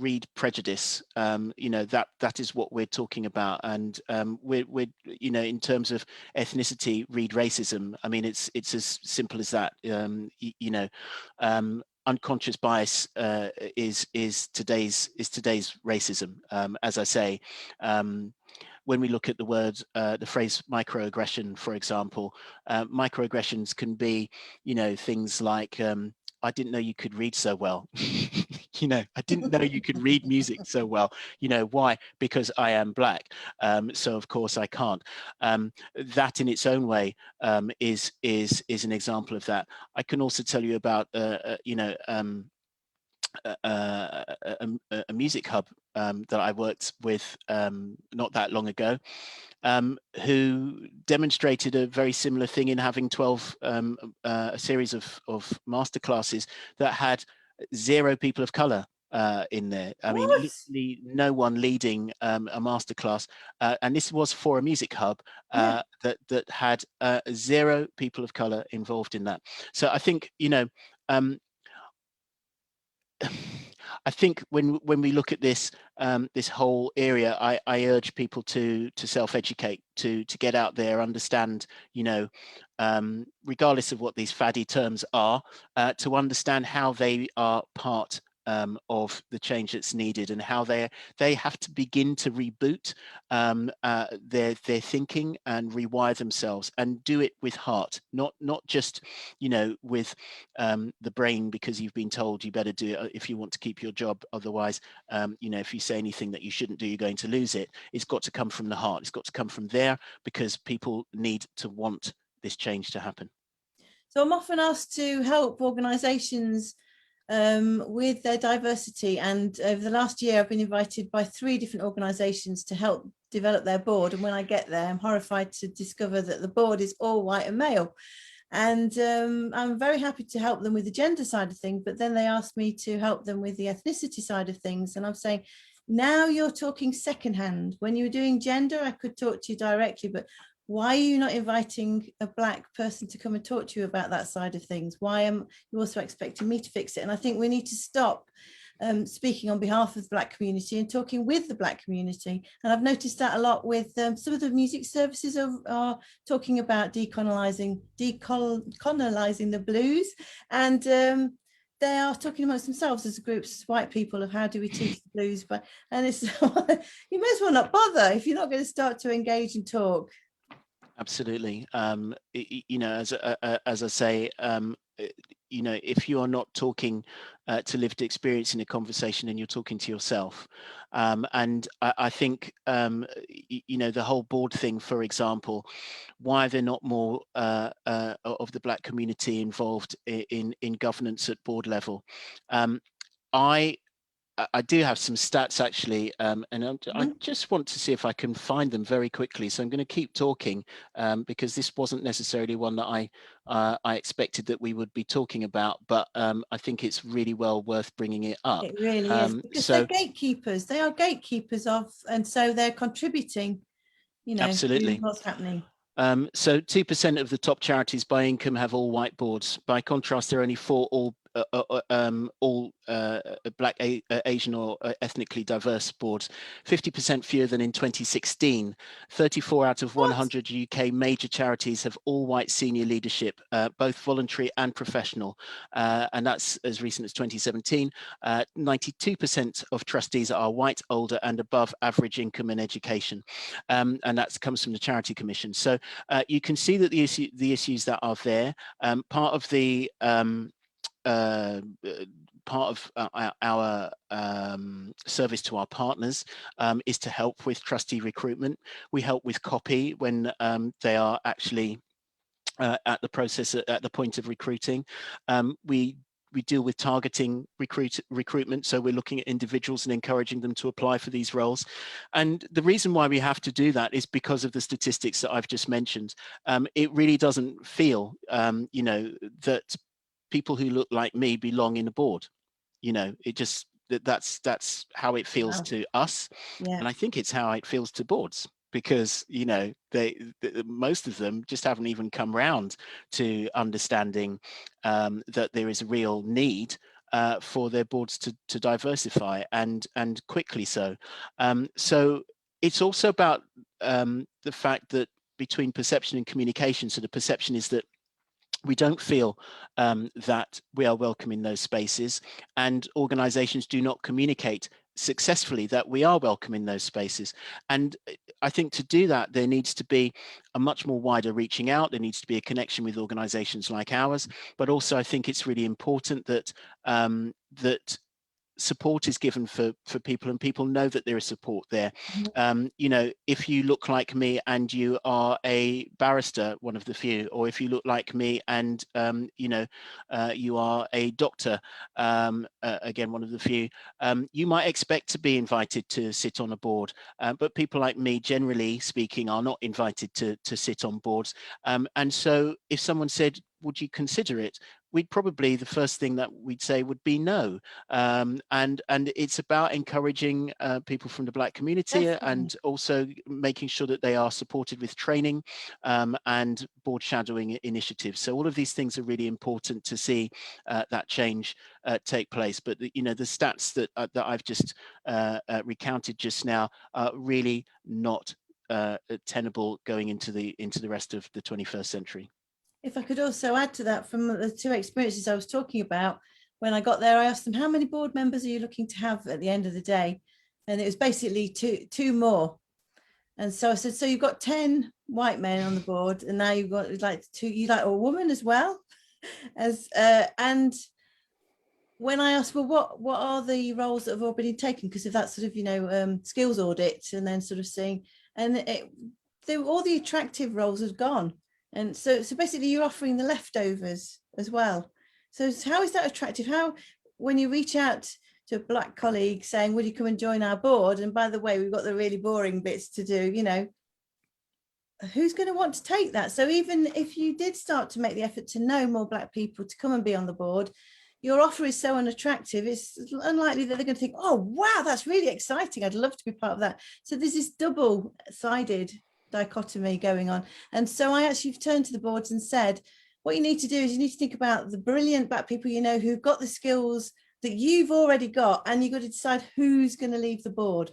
Speaker 3: read prejudice. You know, that is what we're talking about, and we're you know, in terms of ethnicity, read racism. I mean, it's as simple as that. You know, unconscious bias is today's racism. As I say. When we look at the word, the phrase microaggression, for example, microaggressions can be, you know, things like, I didn't know you could read so well. You know, I didn't know you could read music so well. You know, why? Because I am black. So of course I can't. That in its own way is an example of that. I can also tell you about, you know, a music hub that I worked with not that long ago, who demonstrated a very similar thing in having 12 a series of masterclasses that had 0 people of color in there. I mean, literally no one leading a masterclass, and this was for a music hub that had 0 people of color involved in that. So I think, you know, I think when we look at this this whole area, I urge people to self-educate, to get out there, understand, you know, regardless of what these faddy terms are, to understand how they are part of the change that's needed, and how they have to begin to reboot their thinking and rewire themselves, and do it with heart, not just, you know, with the brain, because you've been told you better do it if you want to keep your job. Otherwise, you know, if you say anything that you shouldn't do, you're going to lose it. It's got to come from the heart. It's got to come from there, because people need to want this change to happen.
Speaker 1: So I'm often asked to help organisations with their diversity, and over the last year I've been invited by 3 different organisations to help develop their board, and when I get there I'm horrified to discover that the board is all white and male, and I'm very happy to help them with the gender side of things, but then they asked me to help them with the ethnicity side of things, and I'm saying, now you're talking secondhand. When you were doing gender, I could talk to you directly, but why are you not inviting a black person to come and talk to you about that side of things? Why am you also expecting me to fix it? And I think we need to stop speaking on behalf of the black community and talking with the black community. And I've noticed that a lot with some of the music services are talking about decolonizing the blues, and they are talking amongst themselves as groups, as white people, of how do we teach the blues. But and it's you may as well not bother if you're not going to start to engage and talk.
Speaker 3: Absolutely. You know, as I say, you know, if you are not talking to lived experience in a conversation, and you're talking to yourself, and I think, you know, the whole board thing, for example, why are there not more of the black community involved in governance at board level? I do have some stats actually, and I just want to see if I can find them very quickly. So I'm going to keep talking because this wasn't necessarily one that I expected that we would be talking about, but I think it's really well worth bringing it up.
Speaker 1: It really is, because they're gatekeepers. They are gatekeepers of, and so they're contributing, you know,
Speaker 3: absolutely,
Speaker 1: to what's happening.
Speaker 3: So 2% of the top charities by income have all white boards. By contrast, there are only 4 all black, Asian or ethnically diverse boards, 50% fewer than in 2016. 34 out of 100 UK major charities have all white senior leadership, both voluntary and professional, and that's as recent as 2017. 92% of trustees are white, older and above average income and education, and that comes from the Charity Commission. So you can see that the issues that are there, part of the part of our service to our partners is to help with trustee recruitment. We help with copy when they are actually at the point of recruiting. We deal with targeting recruitment, so we're looking at individuals and encouraging them to apply for these roles. And the reason why we have to do that is because of the statistics that I've just mentioned. It really doesn't feel, you know, that people who look like me belong in a board. You know, it just, that's how it feels to us. Yeah. And I think it's how it feels to boards, because, you know, most of them just haven't even come round to understanding that there is a real need for their boards to diversify, and quickly so. So it's also about the fact that between perception and communication, so the perception is that we don't feel that we are welcome in those spaces, and organizations do not communicate successfully that we are welcome in those spaces. And I think to do that, there needs to be a much more wider reaching out. There needs to be a connection with organizations like ours, but also I think it's really important that that support is given for people, and people know that there is support there. You know, if you look like me and you are a barrister, one of the few, or if you look like me and you know, you are a doctor, again, one of the few, you might expect to be invited to sit on a board, but people like me, generally speaking, are not invited to sit on boards. And so if someone said, would you consider it? We'd probably, the first thing that we'd say would be no. And it's about encouraging people from the Black community. Definitely. And also making sure that they are supported with training and board shadowing initiatives. So all of these things are really important to see that change take place. But you know, the stats that I've just recounted just now are really not tenable going into the rest of the 21st century.
Speaker 1: If I could also add to that, from the 2 experiences I was talking about, when I got there, I asked them, how many board members are you looking to have at the end of the day? And it was basically two more. And so I said, so you've got 10 white men on the board, and now you've got like you like a woman as well. And when I asked, well, what are the roles that have already been taken? Because of that sort of, skills audit, and then sort of seeing, and all the attractive roles have gone. And so basically you're offering the leftovers as well. So how is that attractive? How, when you reach out to a black colleague saying, will you come and join our board? And by the way, we've got the really boring bits to do, who's going to want to take that? So even if you did start to make the effort to know more black people to come and be on the board, your offer is so unattractive, it's unlikely that they're going to think, oh, wow, that's really exciting. I'd love to be part of that. So there's this double-sided dichotomy going on. And so I actually turned to the boards and said, what you need to do is you need to think about the brilliant black people who've got the skills that you've already got, and you've got to decide who's going to leave the board.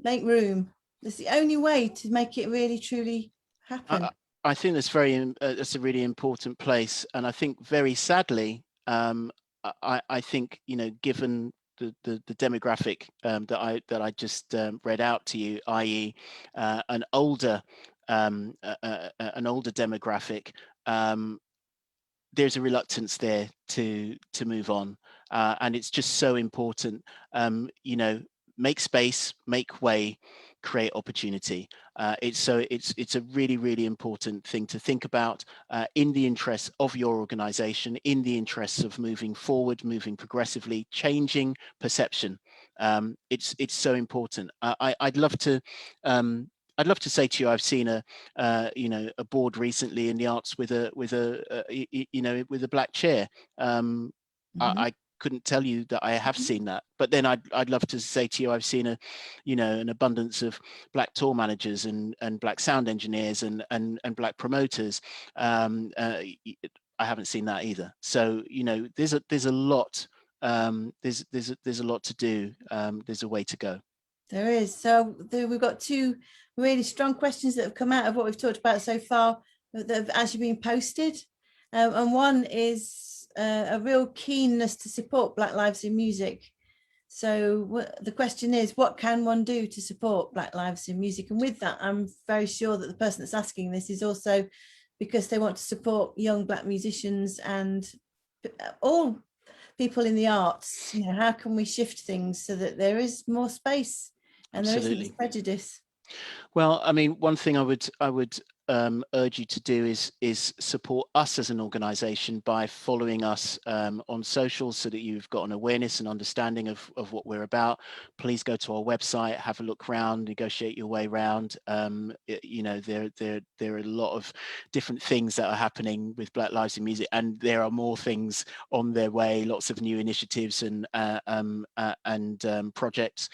Speaker 1: Make room. That's the only way to make it really, truly happen.
Speaker 3: I think that's a really important place. And I think very sadly, I think, given the demographic that I just read out to you, i.e. an older demographic, there's a reluctance there to move on, and it's just so important. Make space, make way, create opportunity. It's a really, really important thing to think about in the interests of your organization, in the interests of moving forward, moving progressively, changing perception. It's so important. I'd love to say to you, I've seen a board recently in the arts with a black chair. I couldn't tell you that I have seen that, but then I'd love to say to you, I've seen an abundance of black tour managers and black sound engineers and black promoters. I haven't seen that either. So there's a lot. There's a lot to do. There's a way to go.
Speaker 1: There is. So we've got two really strong questions that have come out of what we've talked about so far that have actually been posted. And one is a real keenness to support Black Lives in Music. So the question is, what can one do to support Black Lives in Music? And with that, I'm very sure that the person that's asking this is also because they want to support young Black musicians and all people in the arts. How can we shift things so that there is more space and there isn't this prejudice?
Speaker 3: Well, I mean, one thing I would urge you to do is support us as an organization by following us on socials so that you've got an awareness and understanding of what we're about. Please go to our website, have a look around, negotiate your way around. There are a lot of different things that are happening with Black Lives in Music, and there are more things on their way, lots of new initiatives and projects.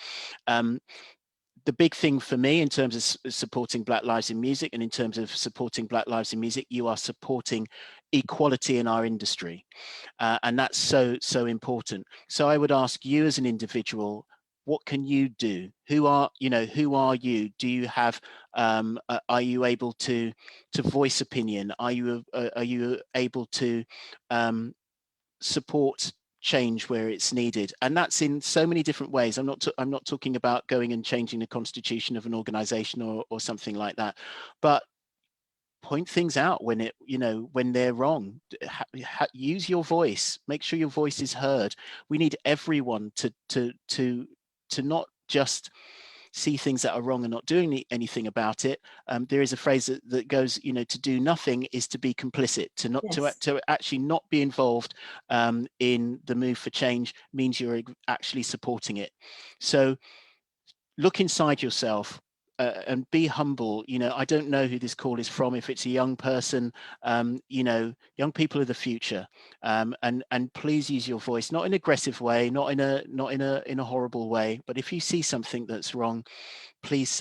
Speaker 3: The big thing for me in terms of supporting Black Lives in Music and in terms of supporting Black Lives in Music, you are supporting equality in our industry. And that's so important. So I would ask you as an individual, what can you do? Who are you? Do you have, are you able to voice opinion? Are you able to support change where it's needed? And that's in so many different ways. I'm not talking about going and changing the constitution of an organization or something like that, but point things out when they're wrong. Use your voice, make sure your voice is heard. We need everyone to not just see things that are wrong and not doing anything about it. There is a phrase that goes, to do nothing is to be complicit. To actually not be involved in the move for change means you're actually supporting it. So look inside yourself. And be humble. I don't know who this call is from. If it's a young person, young people are the future, and please use your voice, not in an aggressive way, not in a horrible way. But if you see something that's wrong, please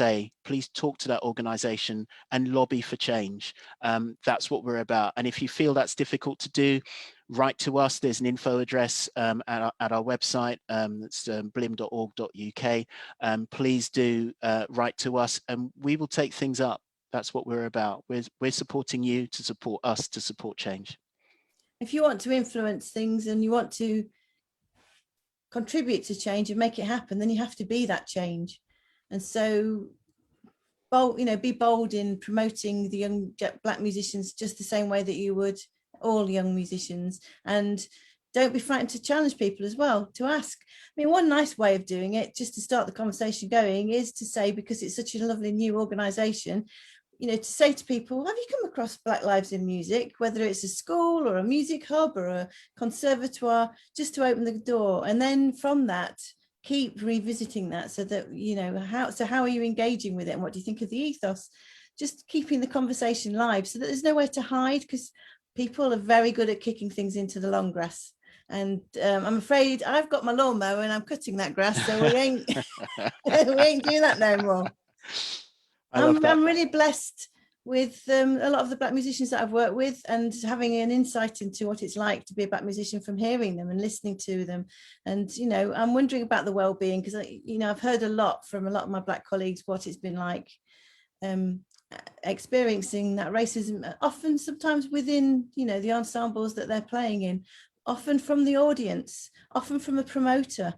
Speaker 3: talk to that organization and lobby for change. That's what we're about. And if you feel that's difficult to do, write to us. There's an info address at our website. It's blim.org.uk. Please do write to us and we will take things up. That's what we're about. We're supporting you to support us to support change.
Speaker 1: if you want to influence things and you want to contribute to change and make it happen, then you have to be that change. And so bold, be bold in promoting the young Black musicians just the same way that you would all young musicians, and don't be frightened to challenge people as well, to ask. I mean, one nice way of doing it, just to start the conversation going, is to say, because it's such a lovely new organisation, to say to people, have you come across Black Lives in Music, whether it's a school or a music hub or a conservatoire, just to open the door. And then from that, keep revisiting that, so that, how are you engaging with it, and what do you think of the ethos? Just keeping the conversation live, so that there's nowhere to hide, because people are very good at kicking things into the long grass. And I'm afraid I've got my lawnmower and I'm cutting that grass, so we ain't we ain't doing that no more. I'm really blessed with a lot of the Black musicians that I've worked with, and having an insight into what it's like to be a Black musician from hearing them and listening to them. And, I'm wondering about the well-being, because, I've heard a lot from a lot of my Black colleagues what it's been like experiencing that racism, often sometimes within, the ensembles that they're playing in, often from the audience, often from a promoter,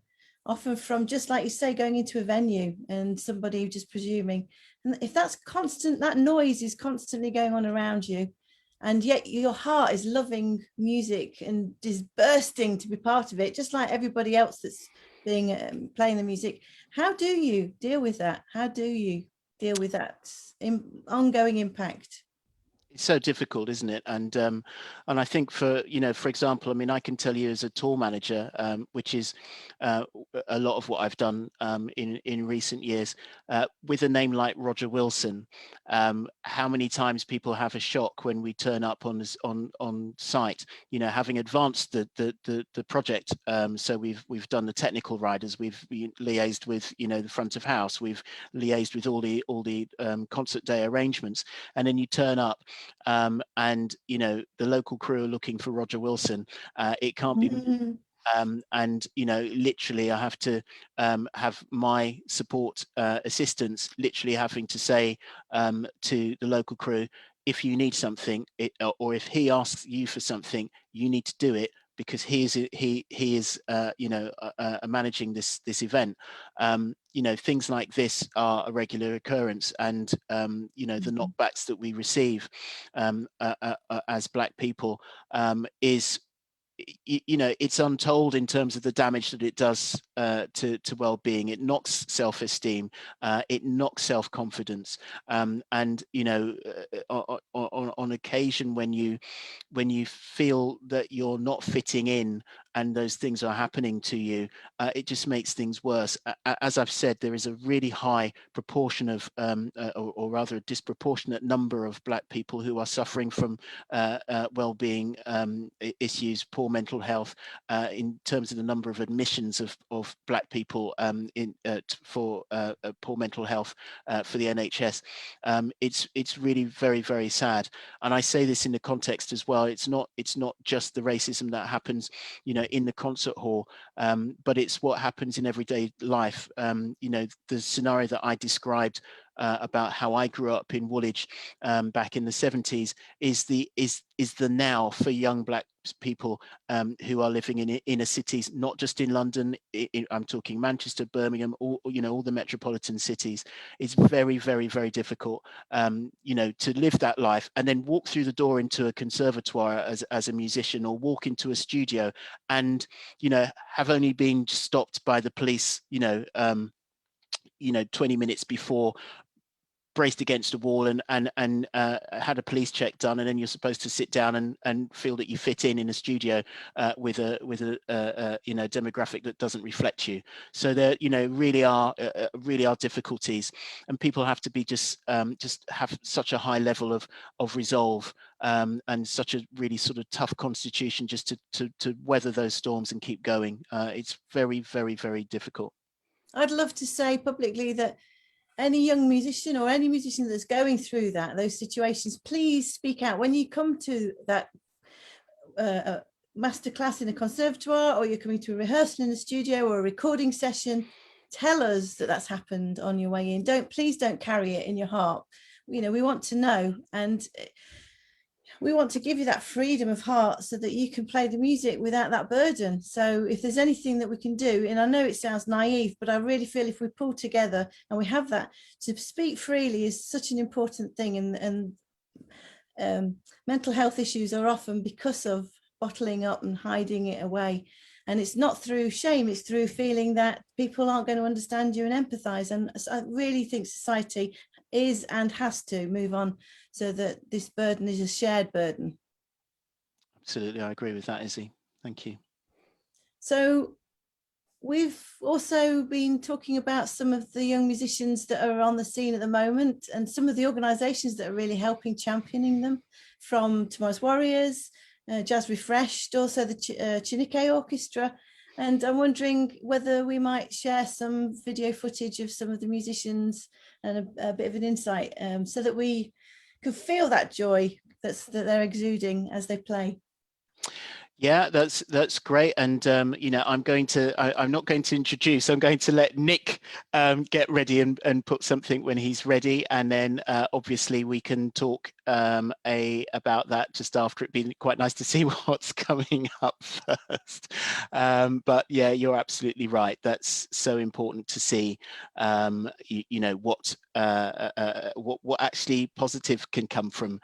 Speaker 1: often from, just like you say, going into a venue and somebody just presuming. And if that's constant, that noise is constantly going on around you, and yet your heart is loving music and is bursting to be part of it, just like everybody else that's being playing the music. How do you deal with that? How do you deal with that ongoing impact?
Speaker 3: It's so difficult, isn't it? And I think for example, I mean, I can tell you as a tour manager, which is a lot of what I've done in recent years, with a name like Roger Wilson, how many times people have a shock when we turn up on site, having advanced the project. So we've done the technical riders, we've liaised with the front of house, we've liaised with all the concert day arrangements, and then you turn up. And the local crew are looking for Roger Wilson. It can't be me. And literally I have to have my support assistants literally having to say to the local crew, if you need something, or if he asks you for something, you need to do it, because he is managing this event. Things like this are a regular occurrence, and the knockbacks that we receive as Black people is, it's untold in terms of the damage that it does to well-being. It knocks self-esteem, it knocks self-confidence, and on occasion when you feel that you're not fitting in and those things are happening to you, it just makes things worse. As I've said, there is a really high proportion of, or rather a disproportionate number of Black people who are suffering from well-being issues, poor mental health, in terms of the number of admissions of Black people for poor mental health for the NHS. It's really very, very sad. And I say this in the context as well. It's not just the racism that happens, in the concert hall, but it's what happens in everyday life. The scenario that I described about how I grew up in Woolwich back in the 70s is the now for young Black people who are living in inner cities, not just in London. I'm talking Manchester, Birmingham, all the metropolitan cities. It's very, very, very difficult, to live that life and then walk through the door into a conservatoire as a musician, or walk into a studio and have only been stopped by the police 20 minutes before, braced against a wall and had a police check done, and then you're supposed to sit down and feel that you fit in a studio with a demographic that doesn't reflect you. So there really are difficulties, and people have to be just have such a high level of resolve and such a really sort of tough constitution just to weather those storms and keep going. It's very, very, very difficult.
Speaker 1: I'd love to say publicly that any young musician or any musician that's going through those situations, please speak out. When you come to that masterclass in a conservatoire, or you're coming to a rehearsal in the studio or a recording session, tell us that that's happened on your way in. Please don't carry it in your heart. We want to know. And we want to give you that freedom of heart so that you can play the music without that burden. So if there's anything that we can do, and I know it sounds naive, but I really feel if we pull together and we have that, to speak freely is such an important thing. And mental health issues are often because of bottling up and hiding it away. And it's not through shame, it's through feeling that people aren't going to understand you and empathize. And I really think society is and has to move on so that this burden is a shared burden.
Speaker 3: Absolutely, I agree with that, Issie. Thank you.
Speaker 1: So we've also been talking about some of the young musicians that are on the scene at the moment and some of the organisations that are really helping championing them, from Tomorrow's Warriors, Jazz Refreshed, also the Chineke Orchestra. And I'm wondering whether we might share some video footage of some of the musicians and a bit of an insight so that we can feel that joy that they're exuding as they play.
Speaker 3: Yeah, that's great. And you know, I'm not going to introduce, I'm going to let Nick get ready and put something when he's ready, and then obviously we can talk about that just after. It'd be quite nice to see what's coming up first. But yeah, you're absolutely right. That's so important to see you know what actually positive can come from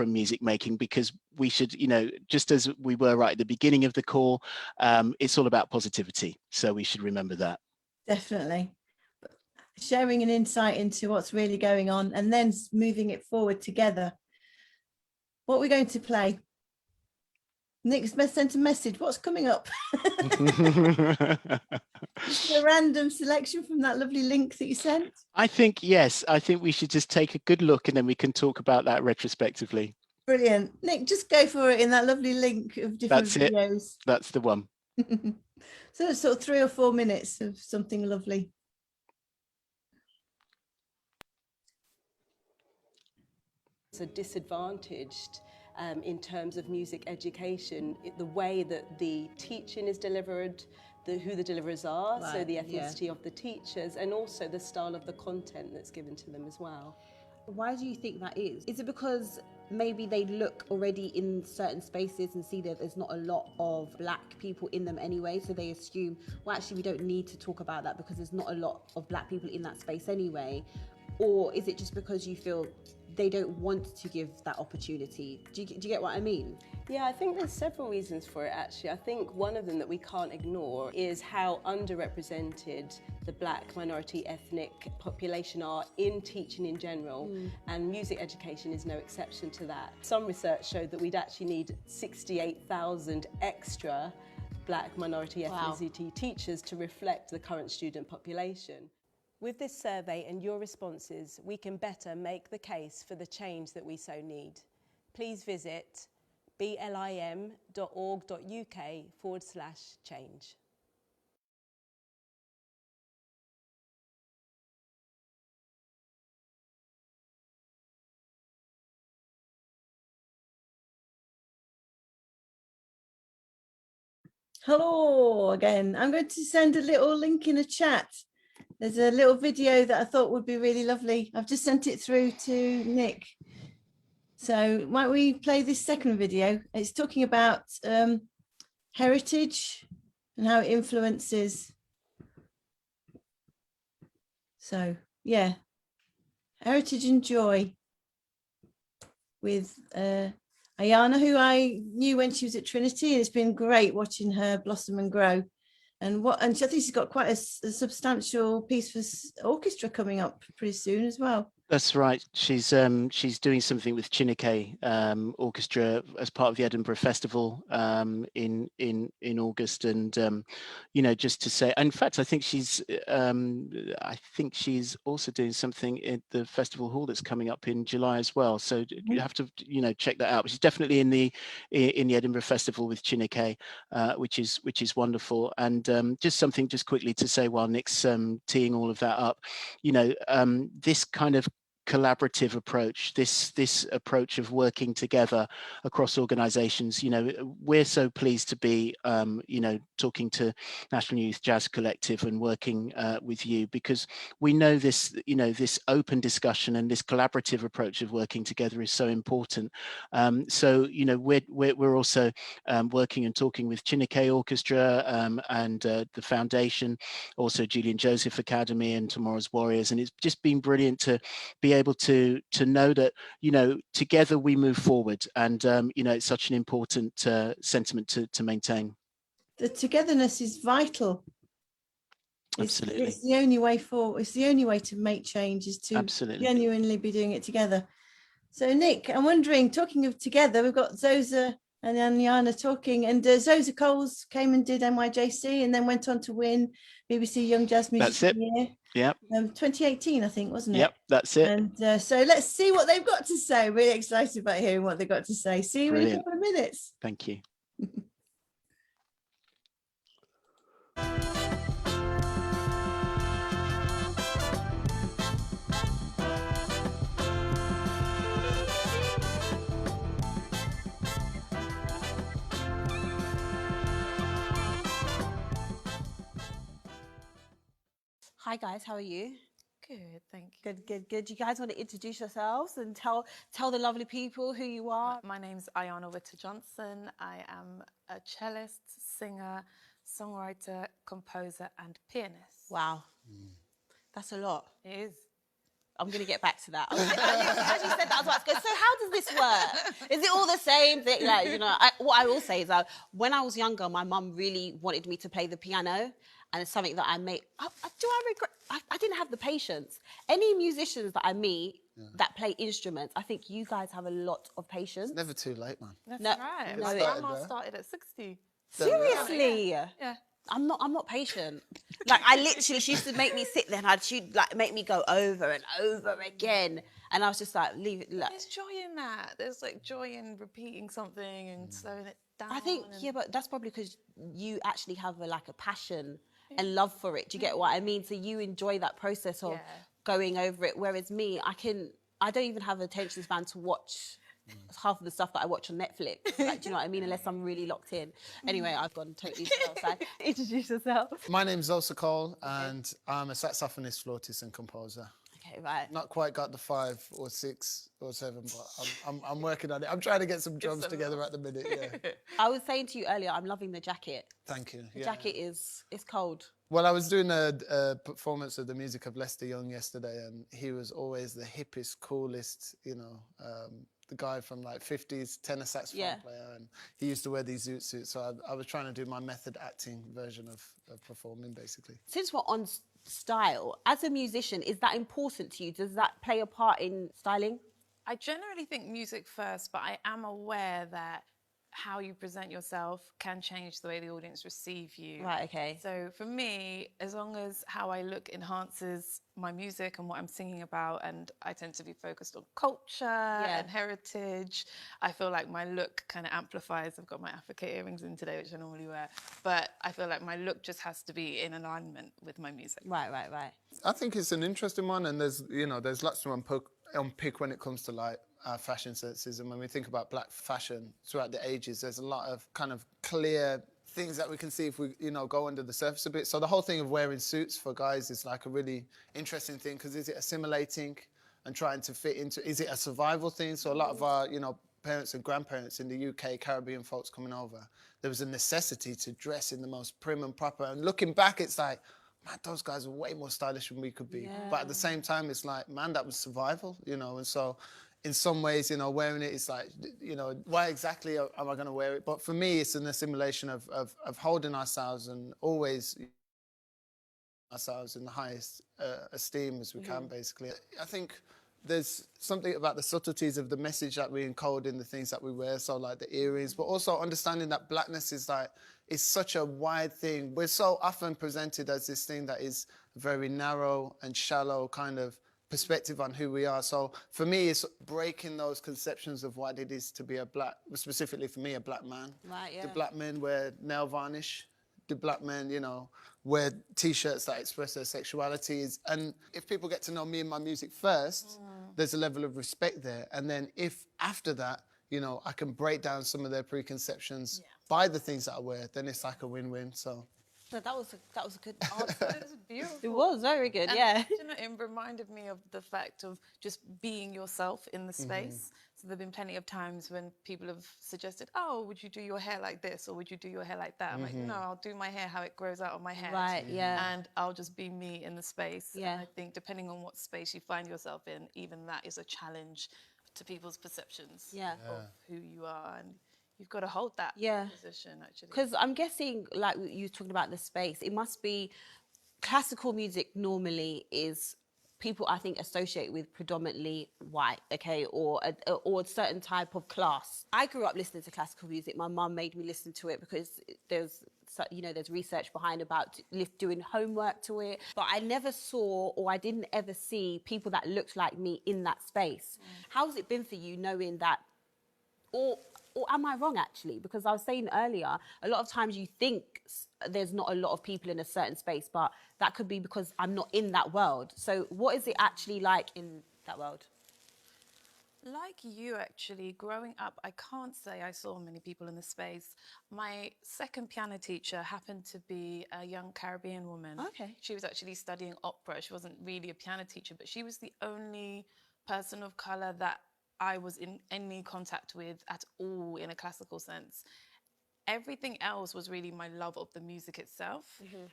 Speaker 3: music making, because we should, you know, just as we were right at the beginning of the call, it's all about positivity. So we should remember that.
Speaker 1: Definitely. Sharing an insight into what's really going on and then moving it forward together. What we're going to play. Nick's sent a message. What's coming up? Just a random selection from that lovely link that you sent.
Speaker 3: I think, yes, I think we should just take a good look and then we can talk about that retrospectively.
Speaker 1: Brilliant. Nick, just go for it in that lovely link of different videos.
Speaker 3: That's the one.
Speaker 1: So sort of 3 or 4 minutes of something lovely.
Speaker 7: So disadvantaged in terms of music education, the way that the teaching is delivered, who the deliverers are,
Speaker 4: Right,
Speaker 7: so the ethnicity of the teachers, and also the style of the content that's given to them as well.
Speaker 4: Why do you think that is? Is it because maybe they look already in certain spaces and see that there's not a lot of black people in them anyway, so they assume, well, actually we don't need to talk about that because there's not a lot of black people in that space anyway? Or is it just because you feel they don't want to give that opportunity? Do you get what I mean?
Speaker 7: Yeah, I think there's several reasons for it, actually. I think one of them that we can't ignore is how underrepresented the black minority ethnic population are in teaching in general, and music education is no exception to that. Some research showed that we'd actually need 68,000 extra black minority ethnicity teachers to reflect the current student population. With this survey and your responses, we can better make the case for the change that we so need. Please visit blim.org.uk/change.
Speaker 1: Hello again. I'm going to send a little link in a chat. There's a little video that I thought would be really lovely. I've just sent it through to Nick. So might we play this second video? It's talking about heritage and how it influences. So yeah, heritage and joy with Ayana, who I knew when she was at Trinity, and it's been great watching her blossom and grow. And I think she's got quite a substantial piece for orchestra coming up pretty soon as well.
Speaker 3: That's right. She's doing something with Chineke Orchestra as part of the Edinburgh Festival in August, and you know, just to say, in fact, I think she's also doing something at the festival hall that's coming up in July as well. So you have to, you know, check that out. But she's definitely in the Edinburgh Festival with Chineke, which is wonderful. And just something just quickly to say while Nick's teeing all of that up, you know, this kind of collaborative approach, this approach of working together across organisations. You know, we're so pleased to be, you know, talking to National Youth Jazz Collective and working with you, because we know this, you know, this open discussion and this collaborative approach of working together is so important. So, you know, we're also working and talking with Chineke Orchestra and the foundation, also Julian Joseph Academy and Tomorrow's Warriors, and it's just been brilliant to be able to know that, you know, together we move forward, and you know, it's such an important sentiment to maintain. The
Speaker 1: togetherness is vital.
Speaker 3: Absolutely.
Speaker 1: It's the only way forward. It's the only way to make change, is to genuinely be doing it together. So Nick, I'm wondering, talking of together, we've got Zosa and Anyana talking, and Zosa Coles came and did NYJC and then went on to win BBC Young Jazz Musician of the Year.
Speaker 3: Yep.
Speaker 1: 2018, I think, wasn't it?
Speaker 3: Yep, that's it.
Speaker 1: And so let's see what they've got to say. Really excited about hearing what they've got to say. See you in a couple of minutes.
Speaker 3: Thank you.
Speaker 4: Hi guys, how are you?
Speaker 8: Good, thank you.
Speaker 4: Good. You guys want to introduce yourselves and tell the lovely people who you are?
Speaker 8: My name's Ayana Witter-Johnson. I am a cellist, singer, songwriter, composer and pianist.
Speaker 4: Wow. That's a lot.
Speaker 8: It is.
Speaker 4: I'm going to get back to that. As you said that, I was about to go, so how does this work? Is it all the same thing? Like, you know, what I will say is that when I was younger, my mum really wanted me to play the piano. And it's something that I made. Do I regret? I didn't have the patience. Any musicians that I meet that play instruments, I think you guys have a lot of patience.
Speaker 6: It's never too late, man.
Speaker 8: That's right. My grandma started at 60.
Speaker 4: Seriously?
Speaker 8: Yeah.
Speaker 4: I'm not patient. Like, she used to make me sit there and she'd like make me go over and over again. And I was just like, leave it. Like,
Speaker 8: there's joy in that. There's like joy in repeating something and slowing it down.
Speaker 4: I think, yeah, but that's probably because you actually have a passion and love for it. Do you get what I mean? So you enjoy that process of going over it. Whereas me, I don't even have attention span to watch half of the stuff that I watch on Netflix. Like, do you know what I mean? Unless I'm really locked in. Anyway, I've gone totally outside. Introduce yourself.
Speaker 6: My name's Zosa Cole, and I'm a saxophonist, flautist, and composer.
Speaker 4: Okay, right.
Speaker 6: Not quite got the 5 or 6 or 7, but I'm working on it. I'm trying to get some drums together at the minute. Yeah.
Speaker 4: I was saying to you earlier, I'm loving the jacket.
Speaker 6: Thank you.
Speaker 4: The jacket is cold.
Speaker 6: Well, I was doing a performance of the music of Lesley yesterday, and he was always the hippest, coolest, you know, the guy from like 50s, tenor saxophone player, and he used to wear these zoot suits. So I was trying to do my method acting version of performing, basically.
Speaker 4: Since we're on style, as a musician, is that important to you? Does that play a part in styling?
Speaker 8: I generally think music first, but I am aware that how you present yourself can change the way the audience receive you.
Speaker 4: Right, okay.
Speaker 8: So for me, as long as how I look enhances my music and what I'm singing about, and I tend to be focused on culture and heritage, I feel like my look kind of amplifies. I've got my Africa earrings in today, which I normally wear, but I feel like my look just has to be in alignment with my music.
Speaker 4: Right.
Speaker 6: I think it's an interesting one, and there's lots to unpick when it comes to like our fashion senses. And when we think about black fashion throughout the ages, there's a lot of kind of clear things that we can see if we, go under the surface a bit. So the whole thing of wearing suits for guys is like a really interesting thing, because is it assimilating and trying to fit into, is it a survival thing? So a lot of our, parents and grandparents in the UK, Caribbean folks coming over, there was a necessity to dress in the most prim and proper. And looking back, it's like, man, those guys are way more stylish than we could be.
Speaker 4: Yeah.
Speaker 6: But at the same time, it's like, man, that was survival, and so in some ways, wearing it is like, why exactly am I going to wear it? But for me, it's an assimilation of holding ourselves and always ourselves in the highest esteem as we can, basically. I think there's something about the subtleties of the message that we encode in the things that we wear, so like the earrings, but also understanding that blackness is such a wide thing. We're so often presented as this thing that is very narrow and shallow kind of perspective on who we are. So for me, it's breaking those conceptions of what it is to be a black, specifically for me, a black man.
Speaker 4: Right, yeah.
Speaker 6: The black men wear nail varnish, the black men, you know, wear T-shirts that express their sexualities. And if people get to know me and my music first, there's a level of respect there. And then if after that, you know, I can break down some of their preconceptions by the things that I wear, then it's like a win-win. So.
Speaker 4: No, that was a good answer.
Speaker 8: It was beautiful.
Speaker 4: It was very good,
Speaker 8: and,
Speaker 4: yeah.
Speaker 8: You know, it reminded me of the fact of just being yourself in the space. So there've been plenty of times when people have suggested, oh, would you do your hair like this? Or would you do your hair like that? I'm like, no, I'll do my hair how it grows out of my head.
Speaker 4: Right, yeah.
Speaker 8: And I'll just be me in the space.
Speaker 4: Yeah.
Speaker 8: And I think depending on what space you find yourself in, even that is a challenge to people's perceptions of who you are. And you've got to hold that position, actually.
Speaker 4: Because I'm guessing, like you were talking about the space, it must be classical music normally is people, I think, associate with predominantly white, okay, or a certain type of class. I grew up listening to classical music. My mum made me listen to it because there's research behind about doing homework to it. But I never saw, or I didn't ever see people that looked like me in that space. How's it been for you knowing that, or am I wrong, actually? Because I was saying earlier, a lot of times you think there's not a lot of people in a certain space, but that could be because I'm not in that world. So what is it actually like in that world?
Speaker 8: Like you, actually, growing up, I can't say I saw many people in the space. My second piano teacher happened to be a young Caribbean woman.
Speaker 4: Okay.
Speaker 8: She was actually studying opera. She wasn't really a piano teacher, but she was the only person of colour that I was in any contact with at all in a classical sense. Everything else was really my love of the music itself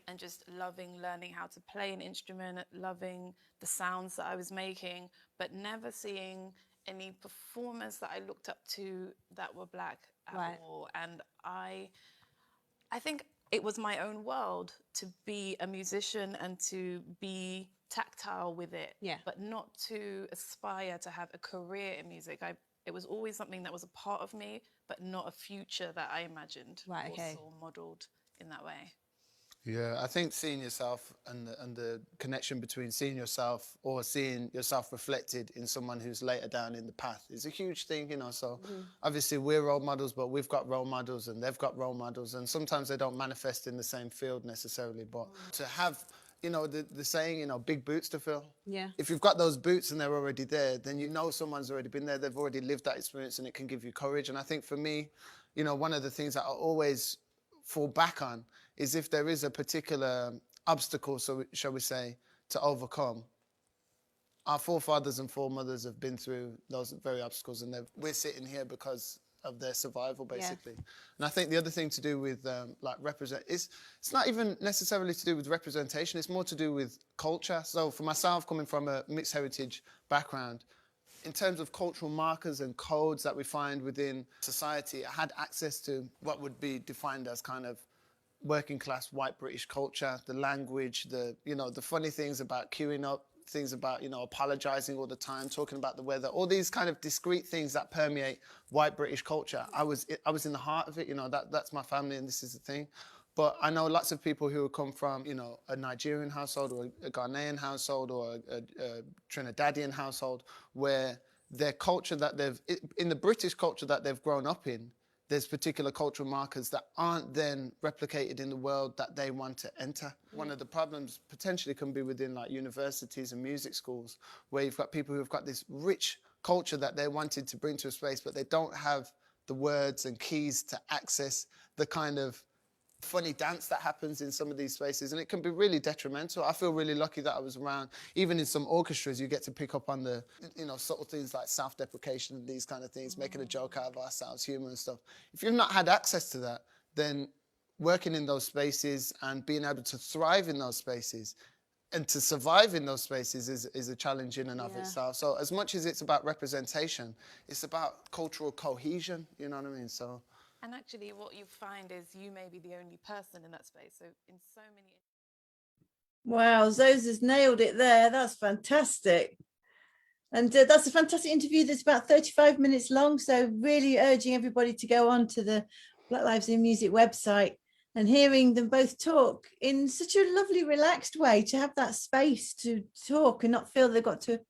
Speaker 8: and just loving learning how to play an instrument, loving the sounds that I was making, but never seeing any performers that I looked up to that were black at all. And I think it was my own world to be a musician and to be tactile with it, but not to aspire to have a career in music. It was always something that was a part of me, but not a future that I imagined or saw modelled in that way.
Speaker 6: Yeah, I think seeing yourself and the connection between seeing yourself or seeing yourself reflected in someone who's later down in the path is a huge thing, you know. So obviously we're role models, but we've got role models and they've got role models, and sometimes they don't manifest in the same field necessarily, but to have, you know, the saying, you know, big boots to fill. Yeah. If you've got those boots and they're already there, then you know someone's already been there, they've already lived that experience, and it can give you courage. And I think for me, you know, one of the things that I always fall back on is if there is a particular obstacle, so shall we say, to overcome. Our forefathers and foremothers have been through those very obstacles, and we're sitting here because of their survival, basically. And I think the other thing to do with like it's not even necessarily to do with representation, it's more to do with culture. So for myself, coming from a mixed heritage background, in terms of cultural markers and codes that we find within society, I had access to what would be defined as kind of working class white British culture, the language, the funny things about queuing up, things about, you know, apologizing all the time, talking about the weather, all these kind of discrete things that permeate white British culture. I was in the heart of it, you know, that's my family and this is the thing. But I know lots of people who come from, you know, a Nigerian household or a Ghanaian household or a Trinidadian household where their culture in the British culture that they've grown up in, there's particular cultural markers that aren't then replicated in the world that they want to enter. One of the problems potentially can be within like universities and music schools, where you've got people who've got this rich culture that they wanted to bring to a space, but they don't have the words and keys to access the kind of funny dance that happens in some of these spaces, and it can be really detrimental. I feel really lucky that I was around. Even in some orchestras, you get to pick up on the, you know, subtle things like self-deprecation and these kind of things, making a joke out of ourselves, humor and stuff. If you've not had access to that, then working in those spaces and being able to thrive in those spaces and to survive in those spaces is a challenge in and of itself. So as much as it's about representation, it's about cultural cohesion, you know what I mean? So.
Speaker 8: And actually what you find is you may be the only person in that space. So in so many...
Speaker 1: Wow, Zos has nailed it there. That's fantastic. And that's a fantastic interview that's about 35 minutes long. So really urging everybody to go on to the Black Lives in Music website and hearing them both talk in such a lovely, relaxed way, to have that space to talk and not feel they've got to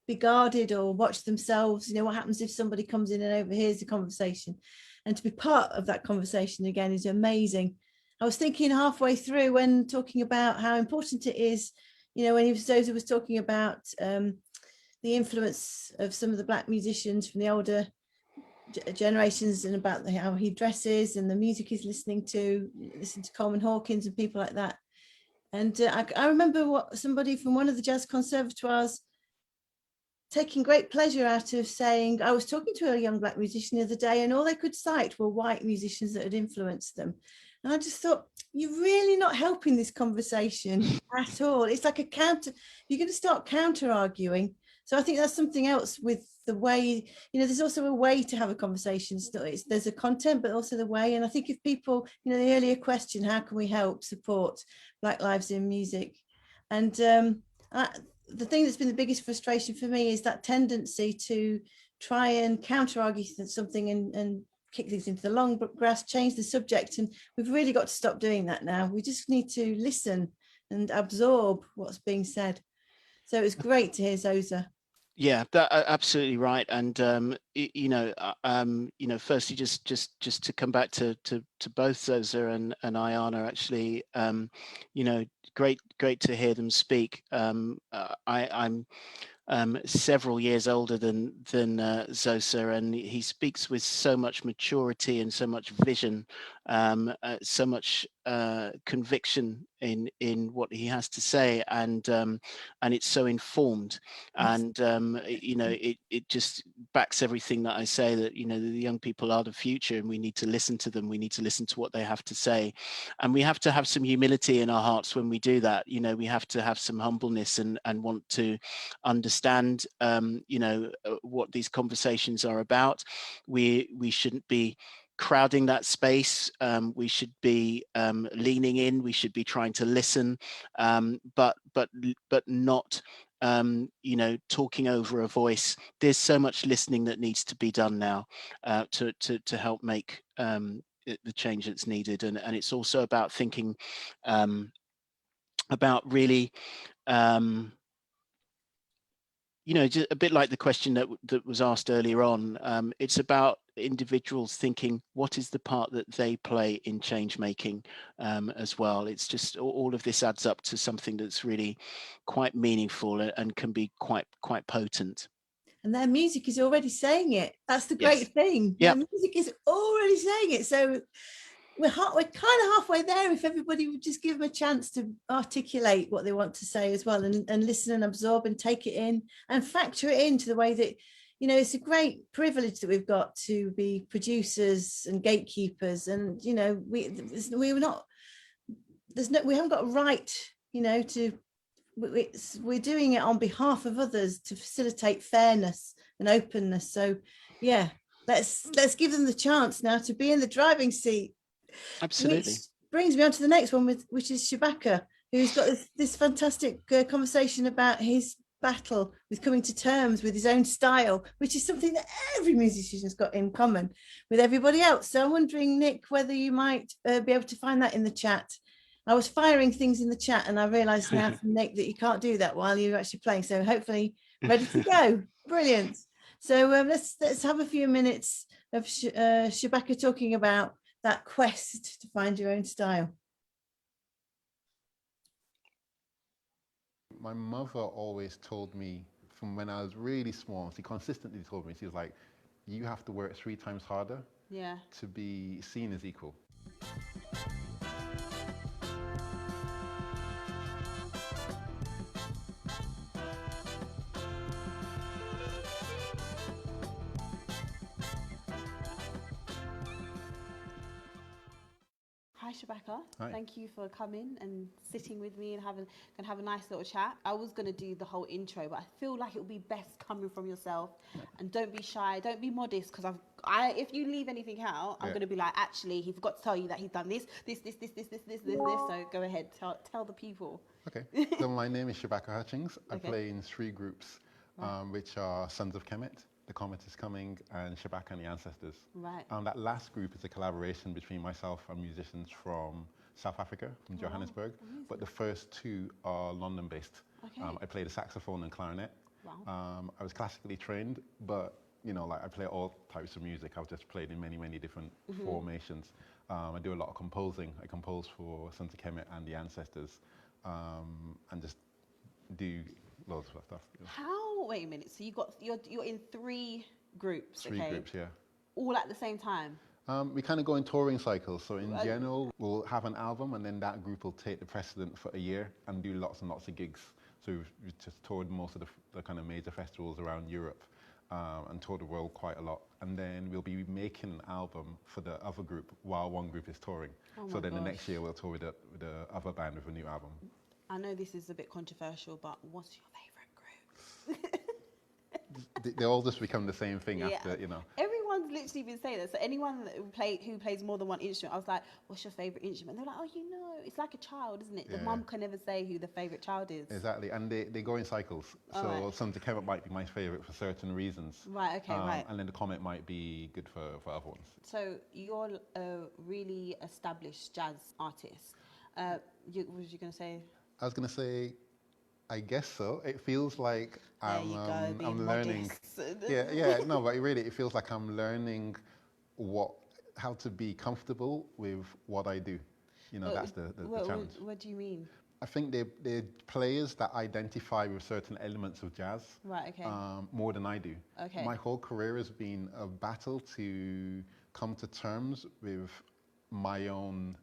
Speaker 1: be guarded or watch themselves. You know, what happens if somebody comes in and overhears the conversation? And to be part of that conversation again is amazing. I was thinking halfway through when talking about how important it is, you know, when Zosa was talking about the influence of some of the Black musicians from the older generations and about how he dresses and the music he's listening to Coleman Hawkins and people like that. And I remember somebody from one of the jazz conservatoires taking great pleasure out of saying, I was talking to a young Black musician the other day and all they could cite were white musicians that had influenced them. And I just thought, you're really not helping this conversation at all. It's like a counter, you're going to start counter arguing. So I think that's something else with the way, you know, there's also a way to have a conversation. There's a content, but also the way. And I think if people, you know, the earlier question, how can we help support Black lives in music? And the thing that's been the biggest frustration for me is that tendency to try and counter argue something and kick things into the long grass, change the subject. And we've really got to stop doing that now. We just need to listen and absorb what's being said. So it was great to hear Zosa.
Speaker 3: Yeah, absolutely right. And you know, firstly, just to come back to both Zosa and Ayana, actually, you know, great to hear them speak. I'm several years older than Zosa, and he speaks with so much maturity and so much vision, so much conviction in what he has to say, and it's so informed, and you know, it just backs everything that I say, that, you know, the young people are the future and we need to listen to them. We need to listen to what they have to say, and we have to have some humility in our hearts when we do that. You know, we have to have some humbleness and want to understand you know, what these conversations are about. We shouldn't be crowding that space. We should be leaning in. We should be trying to listen, but not you know, talking over a voice. There's so much listening that needs to be done now to help make the change that's needed, and it's also about thinking about really you know, just a bit like the question that was asked earlier on. It's about individuals thinking, what is the part that they play in change making as well. It's just all of this adds up to something that's really quite meaningful and can be quite potent.
Speaker 1: And their music is already saying it. That's the great thing.
Speaker 3: Yeah,
Speaker 1: their music is already saying it. So we're kind of halfway there if everybody would just give them a chance to articulate what they want to say as well, and listen and absorb and take it in and factor it into the way that, you know, it's a great privilege that we've got to be producers and gatekeepers, and, you know, we haven't got a right, you know, to, we're doing it on behalf of others to facilitate fairness and openness. So yeah, let's give them the chance now to be in the driving seat.
Speaker 3: Absolutely.
Speaker 1: Which brings me on to the next one, which is Chewbacca, who's got this fantastic conversation about his battle with coming to terms with his own style, which is something that every musician has got in common with everybody else. So I'm wondering, Nick, whether you might be able to find that in the chat. I was firing things in the chat and I realized now from Nick that you can't do that while you're actually playing. So hopefully ready to go. Brilliant. So let's have a few minutes of Chewbacca talking about that quest to find your own style.
Speaker 5: My mother always told me from when I was really small, she consistently told me, she was like, you have to work 3 times harder to be seen as equal.
Speaker 4: Hi Chewbacca.
Speaker 5: Hi.
Speaker 4: Thank you for coming and sitting with me and have a nice little chat. I was going to do the whole intro, but I feel like it would be best coming from yourself. And don't be shy, don't be modest, because if you leave anything out, I'm going to be like, actually, he forgot to tell you that he's done this. So go ahead, tell the people.
Speaker 5: Okay. So my name is Chewbacca Hutchings. I play in 3 groups, which are Sons of Kemet, The Comet is Coming, and Chewbacca and the Ancestors.
Speaker 4: Right.
Speaker 5: That last group is a collaboration between myself and musicians from South Africa, from Johannesburg.
Speaker 4: Amazing.
Speaker 5: But the first 2 are London-based.
Speaker 4: Okay.
Speaker 5: I play the saxophone and clarinet.
Speaker 4: Wow.
Speaker 5: I was classically trained, but you know, like I play all types of music. I've just played in many different formations. I do a lot of composing. I compose for Santa Kemet and the Ancestors, and just do loads of stuff.
Speaker 4: How? Wait a minute. So you're in 3 groups.
Speaker 5: Three groups, yeah.
Speaker 4: All at the same time.
Speaker 5: We kind of go in touring cycles. So in general, we'll have an album, and then that group will take the precedent for a year and do lots and lots of gigs. So we've just toured most of the kind of major festivals around Europe, and toured the world quite a lot. And then we'll be making an album for the other group while one group is touring. So then the next year we'll tour with the other band with a new album.
Speaker 4: I know this is a bit controversial, but what's your favourite group?
Speaker 5: They all just become the same thing after, you know.
Speaker 4: Everyone's literally been saying that. So anyone who plays more than one instrument, I was like, what's your favourite instrument? They're like, oh, you know, it's like a child, isn't it? The mum can never say who the favourite child is.
Speaker 5: Exactly, and they go in cycles. So Santa Kemet might be my favourite for certain reasons.
Speaker 4: Right, okay, right.
Speaker 5: And then the Comet might be good for other ones.
Speaker 4: So you're a really established jazz artist. What was you going to say?
Speaker 5: I was going to say, I guess so. It feels like I'm learning. No, but it feels like I'm learning how to be comfortable with what I do. You know, that's the challenge.
Speaker 4: What do you mean?
Speaker 5: I think they're players that identify with certain elements of jazz.
Speaker 4: Right, okay.
Speaker 5: More than I do.
Speaker 4: Okay.
Speaker 5: My whole career has been a battle to come to terms with my own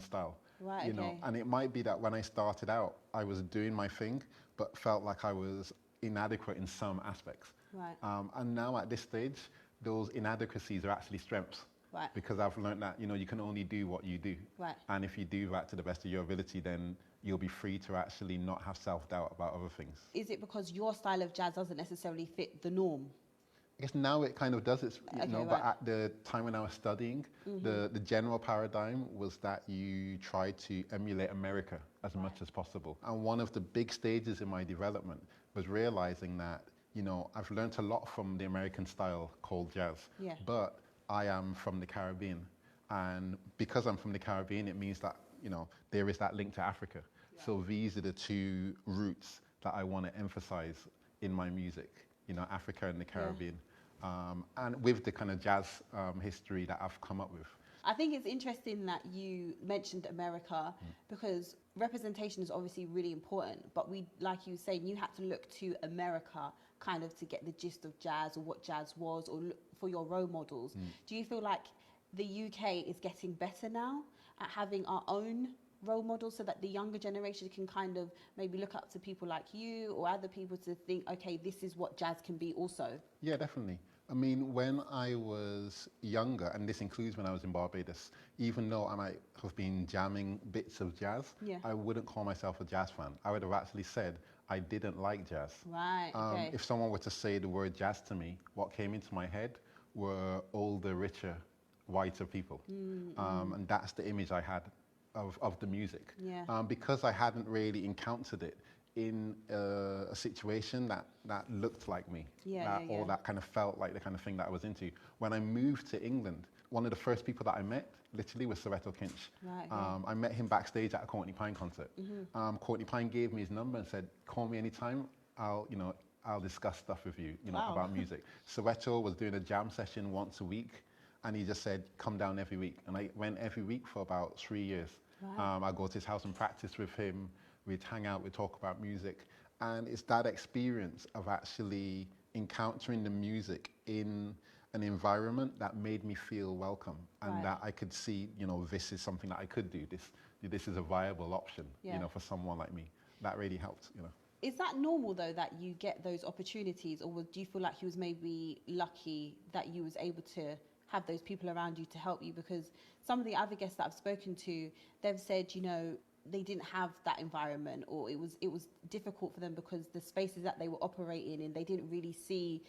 Speaker 5: style.
Speaker 4: Right,
Speaker 5: you know, and it might be that when I started out, I was doing my thing, but felt like I was inadequate in some aspects.
Speaker 4: Right.
Speaker 5: And now at this stage, those inadequacies are actually strengths.
Speaker 4: Right.
Speaker 5: Because I've learned that, you know, you can only do what you do.
Speaker 4: Right.
Speaker 5: And if you do that to the best of your ability, then you'll be free to actually not have self-doubt about other things.
Speaker 4: Is it because your style of jazz doesn't necessarily fit the norm?
Speaker 5: I guess now it kind of does, but at the time when I was studying, the general paradigm was that you try to emulate America as much as possible. And one of the big stages in my development was realizing that, you know, I've learned a lot from the American style called jazz, but I am from the Caribbean. And because I'm from the Caribbean, it means that, you know, there is that link to Africa. So these are the 2 roots that I want to emphasize in my music, you know, Africa and the Caribbean. And with the kind of jazz history that I've come up with.
Speaker 4: I think it's interesting that you mentioned America because representation is obviously really important, but like you were saying, you had to look to America kind of to get the gist of jazz or what jazz was or look for your role models. Do you feel like the UK is getting better now at having our own role models so that the younger generation can kind of maybe look up to people like you or other people to think, okay, this is what jazz can be also? Yeah,
Speaker 5: definitely. I mean, when I was younger, and this includes when I was in Barbados, even though I might have been jamming bits of jazz, I wouldn't call myself a jazz fan. I would have actually said I didn't like jazz.
Speaker 4: Right, okay.
Speaker 5: If someone were to say the word jazz to me, what came into my head were older, richer, whiter people. And that's the image I had of the music. Because I hadn't really encountered it in a situation that looked like me, or that kind of felt like the kind of thing that I was into. When I moved to England, one of the first people that I met literally was Soweto Kinch.
Speaker 4: Right,
Speaker 5: I met him backstage at a Courtney Pine concert. Courtney Pine gave me his number and said, call me anytime, I'll discuss stuff with you, about music. Soweto was doing a jam session once a week, and he just said, come down every week. And I went every week for about 3 years. Wow. I'd go to his house and practice with him. We'd hang out, we'd talk about music. And it's that experience of actually encountering the music in an environment that made me feel welcome and that I could see, this is something that I could do. This is a viable option, for someone like me. That really helped,
Speaker 4: Is that normal though, that you get those opportunities, or do you feel like you was maybe lucky that you was able to have those people around you to help you? Because some of the other guests that I've spoken to, they've said, they didn't have that environment, or it was difficult for them because the spaces that they were operating in, they didn't really see,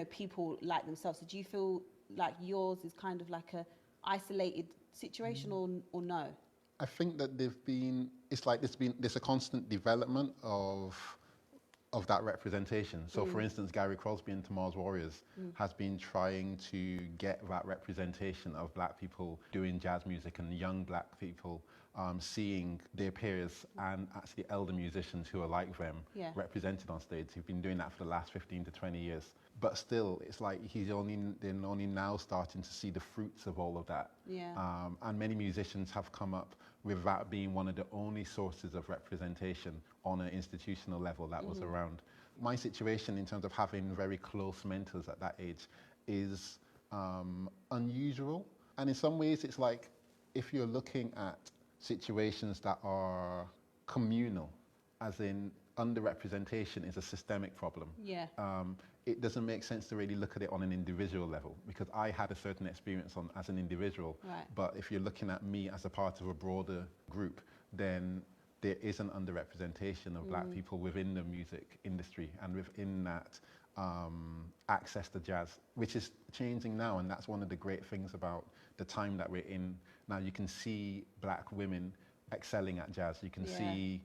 Speaker 4: people like themselves. So do you feel like yours is kind of like a isolated situation, or no?
Speaker 5: I think that there's a constant development of that representation. So for instance, Gary Crosby in Tomorrow's Warriors has been trying to get that representation of black people doing jazz music and young black people seeing their peers and actually elder musicians who are like them represented on stage, who've been doing that for the last 15 to 20 years. But still, it's like they're only now starting to see the fruits of all of that. And many musicians have come up with that being one of the only sources of representation on an institutional level that was around. My situation in terms of having very close mentors at that age is unusual. And in some ways, it's like if you're looking at situations that are communal, as in underrepresentation is a systemic problem. It doesn't make sense to really look at it on an individual level, because I had a certain experience as an individual. But if you're looking at me as a part of a broader group, then there is an underrepresentation of black people within the music industry and within that access to jazz, which is changing now. And that's one of the great things about the time that we're in now. You can see black women excelling at jazz. You can see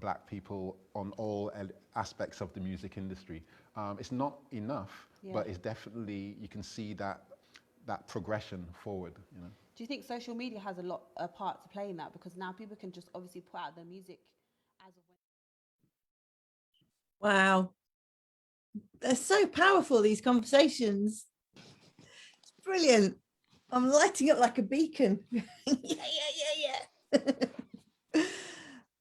Speaker 5: black people on all aspects of the music industry. It's not enough, but it's definitely, you can see that progression forward, you know.
Speaker 4: Do you think social media has a part to play in that? Because now people can just obviously put out their music as of when.
Speaker 1: Wow. They're so powerful, these conversations. It's brilliant. I'm lighting up like a beacon. Yeah.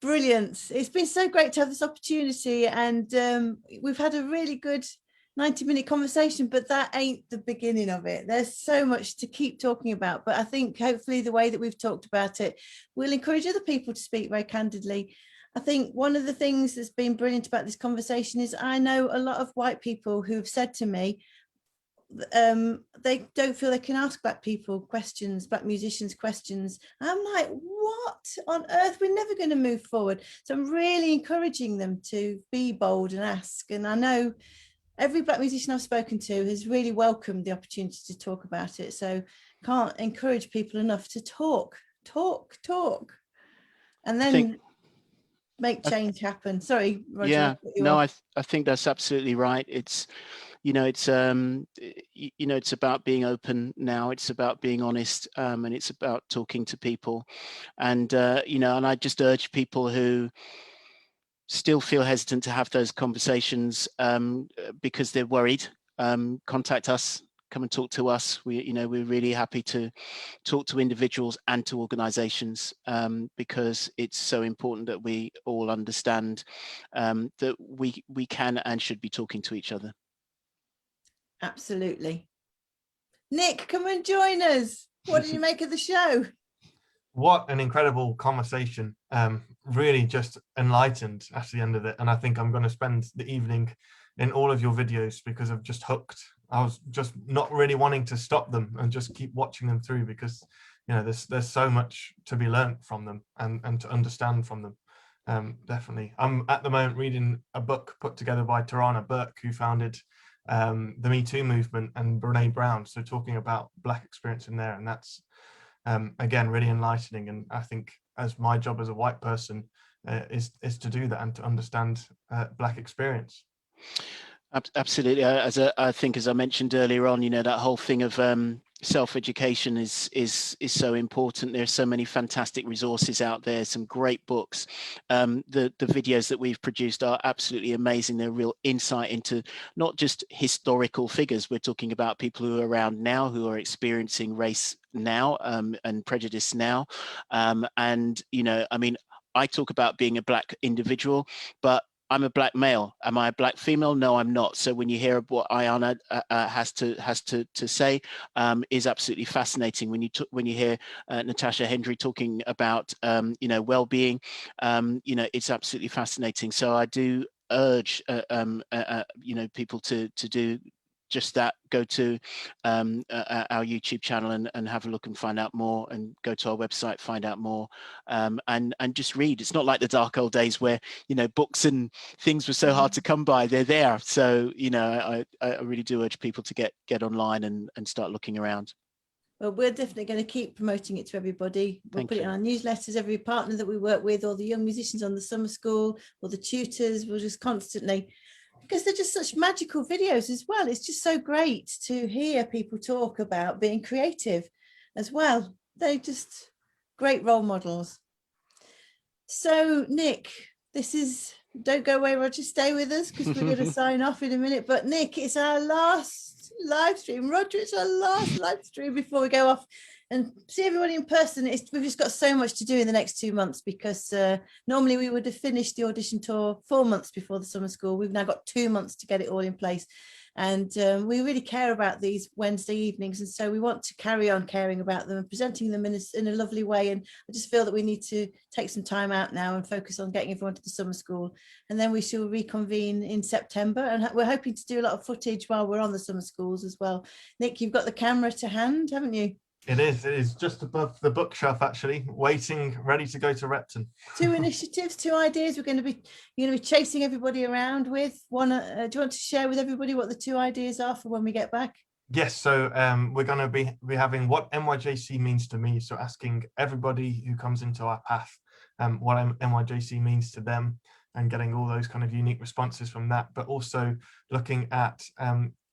Speaker 1: Brilliant. It's been so great to have this opportunity, and we've had a really good 90-minute conversation, but that ain't the beginning of it. There's so much to keep talking about, but I think hopefully the way that we've talked about it will encourage other people to speak very candidly. I think one of the things that's been brilliant about this conversation is I know a lot of white people who've said to me they don't feel they can ask black people questions, black musicians questions. I'm like, what on earth? We're never going to move forward. So I'm really encouraging them to be bold and ask. And I know every black musician I've spoken to has really welcomed the opportunity to talk about it. So can't encourage people enough to talk, and then make change happen. Sorry, Roger.
Speaker 3: Yeah, no, I think that's absolutely right. It's, it's about being open now. It's about being honest, and it's about talking to people. And, and I just urge people who still feel hesitant to have those conversations because they're worried, contact us, come and talk to us. We're really happy to talk to individuals and to organizations, because it's so important that we all understand that we can and should be talking to each other.
Speaker 1: Absolutely. Nick, come and join us. What did you make of the show?
Speaker 2: What an incredible conversation. Really just enlightened at the end of it. And I think I'm going to spend the evening in all of your videos because I'm just hooked. I was just not really wanting to stop them and just keep watching them through, because there's so much to be learned from them and to understand from them. Definitely. I'm at the moment reading a book put together by Tarana Burke, who founded the Me Too movement, and Brene Brown, so talking about black experience in there, and that's again really enlightening. And I think as my job as a white person is to do that and to understand black experience.
Speaker 3: Absolutely. I think, as I mentioned earlier on, that whole thing of self-education is so important. There's so many fantastic resources out there, some great books. The videos that we've produced are absolutely amazing. They're real insight into not just historical figures. We're talking about people who are around now, who are experiencing race now and prejudice now. I talk about being a black individual, but I'm a black male. Am I a black female? No, I'm not. So when you hear what Ayana has to say, is absolutely fascinating. When you hear Natasha Hendry talking about well-being, it's absolutely fascinating. So I do urge people to do just that. Go to our YouTube channel and have a look and find out more, and go to our website, find out more, and just read. It's not like the dark old days where books and things were so hard to come by. They're there. So I really do urge people to get online and start looking around.
Speaker 1: Well, we're definitely going to keep promoting it to everybody. We'll put it in our newsletters, every partner that we work with, or the young musicians on the summer school, or the tutors. We'll just constantly, because they're just such magical videos as well. It's just so great to hear people talk about being creative as well. They're just great role models. So Nick, this is, don't go away, Roger, stay with us because we're going to sign off in a minute. But Nick, it's our last live stream. Roger, it's our last live stream before we go off and see everybody in person. We've just got so much to do in the next 2 months because normally we would have finished the audition tour 4 months before the summer school. We've now got 2 months to get it all in place. And we really care about these Wednesday evenings. And so we want to carry on caring about them and presenting them in a lovely way. And I just feel that we need to take some time out now and focus on getting everyone to the summer school. And then we shall reconvene in September. And we're hoping to do a lot of footage while we're on the summer schools as well. Nick, you've got the camera to hand, haven't you?
Speaker 2: It is just above the bookshelf, actually, waiting, ready to go to Repton.
Speaker 1: 2 initiatives, 2 ideas you're going to be chasing everybody around with. One, do you want to share with everybody what the 2 ideas are for when we get back?
Speaker 2: Yes, so we're going to be having what NYJC means to me. So asking everybody who comes into our path what NYJC means to them and getting all those kind of unique responses from that, but also looking at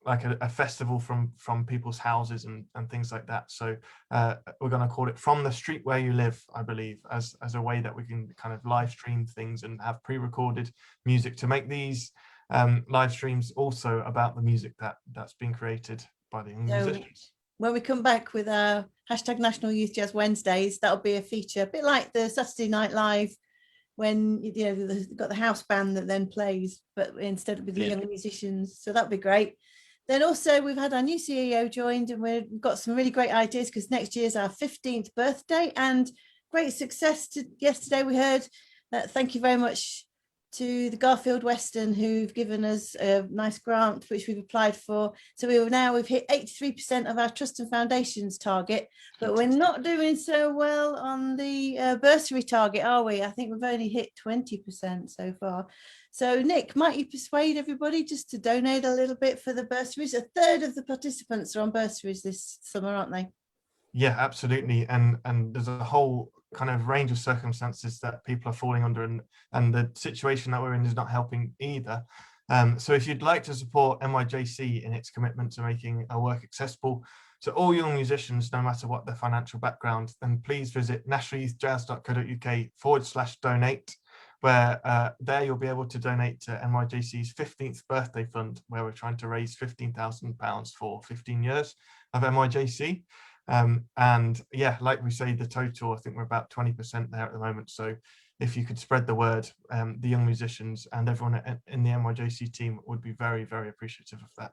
Speaker 2: like a festival from people's houses and things like that. So we're going to call it From the Street Where You Live, I believe, as a way that we can kind of live stream things and have pre-recorded music to make these live streams also about the music that's been created by the young musicians.
Speaker 1: When we come back with our hashtag National Youth Jazz Wednesdays, that'll be a feature, a bit like the Saturday Night Live, when they've got the house band that then plays, but instead with the young musicians. So that'd be great. Then also we've had our new CEO joined and we've got some really great ideas because next year's our 15th birthday and great success yesterday we heard. Thank you very much to the Garfield Western who've given us a nice grant which we've applied for. So we've hit 83% of our trust and foundations target, but we're not doing so well on the bursary target, are we? I think we've only hit 20% so far. So Nick, might you persuade everybody just to donate a little bit for the bursaries? 1/3 of the participants are on bursaries this summer, aren't they?
Speaker 2: Yeah, absolutely. And there's a whole kind of range of circumstances that people are falling under, and the situation that we're in is not helping either. So if you'd like to support NYJC in its commitment to making our work accessible to all young musicians, no matter what their financial background, then please visit nationalyouthjazz.co.uk/donate, where there you'll be able to donate to NYJC's 15th birthday fund, where we're trying to raise £15,000 for 15 years of NYJC. And yeah, like we say, the total, I think we're about 20% there at the moment. So if you could spread the word, the young musicians and everyone in the NYJC team would be very, very appreciative of that.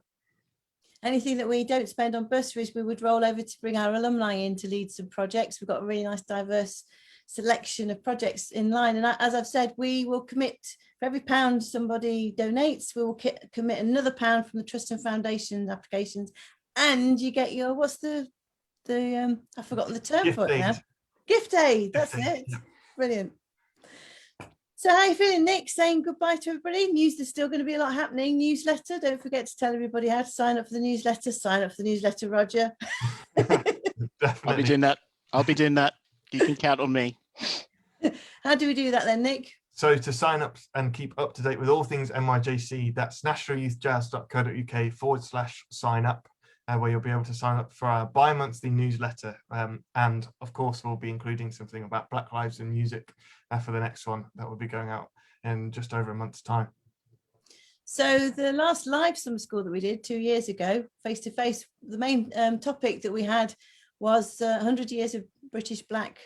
Speaker 1: Anything that we don't spend on bursaries, we would roll over to bring our alumni in to lead some projects. We've got a really nice diverse selection of projects in line. And as I've said, we will commit, for every £1 somebody donates, we will commit another £1 from the Trust and Foundation applications. And you get your, what's the I've forgotten the term
Speaker 2: Gift
Speaker 1: for it
Speaker 2: aid.
Speaker 1: now. Gift aid, that's
Speaker 2: Gift aid,
Speaker 1: it.
Speaker 2: yeah.
Speaker 1: Brilliant. So how are you feeling, Nick? Saying goodbye to everybody. News, there's still going to be a lot happening. Newsletter, don't forget to tell everybody how to sign up for the newsletter. Sign up for the newsletter, Roger.
Speaker 3: I'll be doing that. You can count on me.
Speaker 1: How do we do that then, Nick?
Speaker 2: So to sign up and keep up to date with all things NYJC, that's nationalyouthjazz.co.uk/sign up, where you'll be able to sign up for our bi-monthly newsletter. And of course, we'll be including something about Black Lives in Music for the next one that will be going out in just over a month's time.
Speaker 1: So the last live summer school that we did 2 years ago, face-to-face, the main topic that we had was 100 years of British Black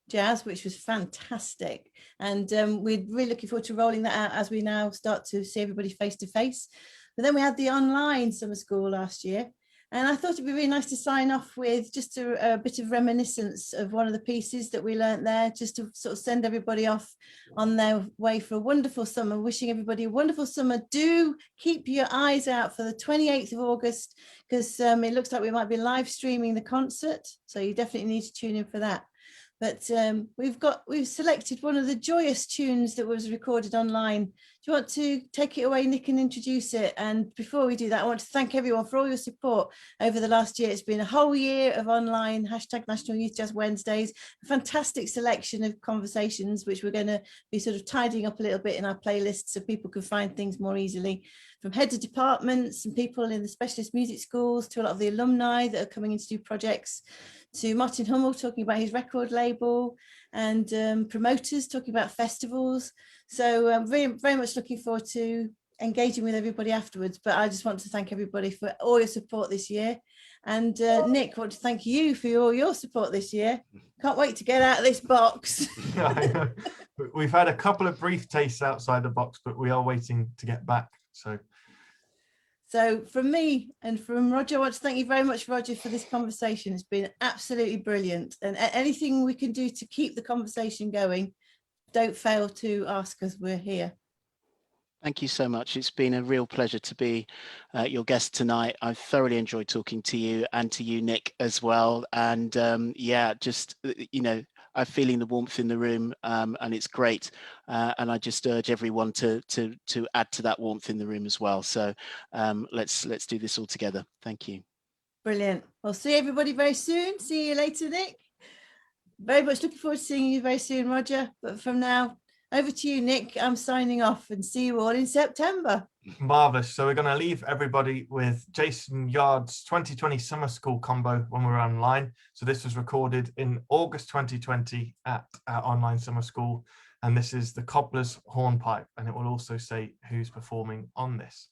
Speaker 1: jazz, which was fantastic. And we're really looking forward to rolling that out as we now start to see everybody face-to-face. But then we had the online summer school last year. And I thought it'd be really nice to sign off with just a bit of reminiscence of one of the pieces that we learnt there, just to sort of send everybody off on their way for a wonderful summer, wishing everybody a wonderful summer. Do keep your eyes out for the 28th of August, because it looks like we might be live streaming the concert. So you definitely need to tune in for that. But we've selected one of the joyous tunes that was recorded online. Do you want to take it away, Nick, and introduce it? And before we do that, I want to thank everyone for all your support over the last year. It's been a whole year of online hashtag National Youth Jazz Wednesdays, a fantastic selection of conversations, which we're going to be sort of tidying up a little bit in our playlist so people can find things more easily. From heads of departments and people in the specialist music schools to a lot of the alumni that are coming in to do projects, to Martin Hummel talking about his record label, and promoters talking about festivals. So I'm very much looking forward to engaging with everybody afterwards. But I just want to thank everybody for all your support this year. And Nick, I want to thank you for all your support this year. Can't wait to get out of this box.
Speaker 2: We've had a couple of brief tastes outside the box, but we are waiting to get back. So
Speaker 1: from me and from Roger, I want to thank you very much, Roger, for this conversation. It's been absolutely brilliant. And anything we can do to keep the conversation going, don't fail to ask us. We're here.
Speaker 3: Thank you so much. It's been a real pleasure to be your guest tonight. I've thoroughly enjoyed talking to you, and to you, Nick, as well. And yeah, just, I'm feeling the warmth in the room, and it's great. And I just urge everyone to add to that warmth in the room as well. So let's do this all together. Thank you.
Speaker 1: Brilliant. I'll see everybody very soon. See you later, Nick. Very much looking forward to seeing you very soon, Roger. But from now, over to you, Nick. I'm signing off, and see you all in September.
Speaker 2: Marvellous. So we're going to leave everybody with Jason Yard's 2020 Summer School combo when we're online. So this was recorded in August 2020 at our online summer school. And this is the Cobbler's Hornpipe. And it will also say who's performing on this.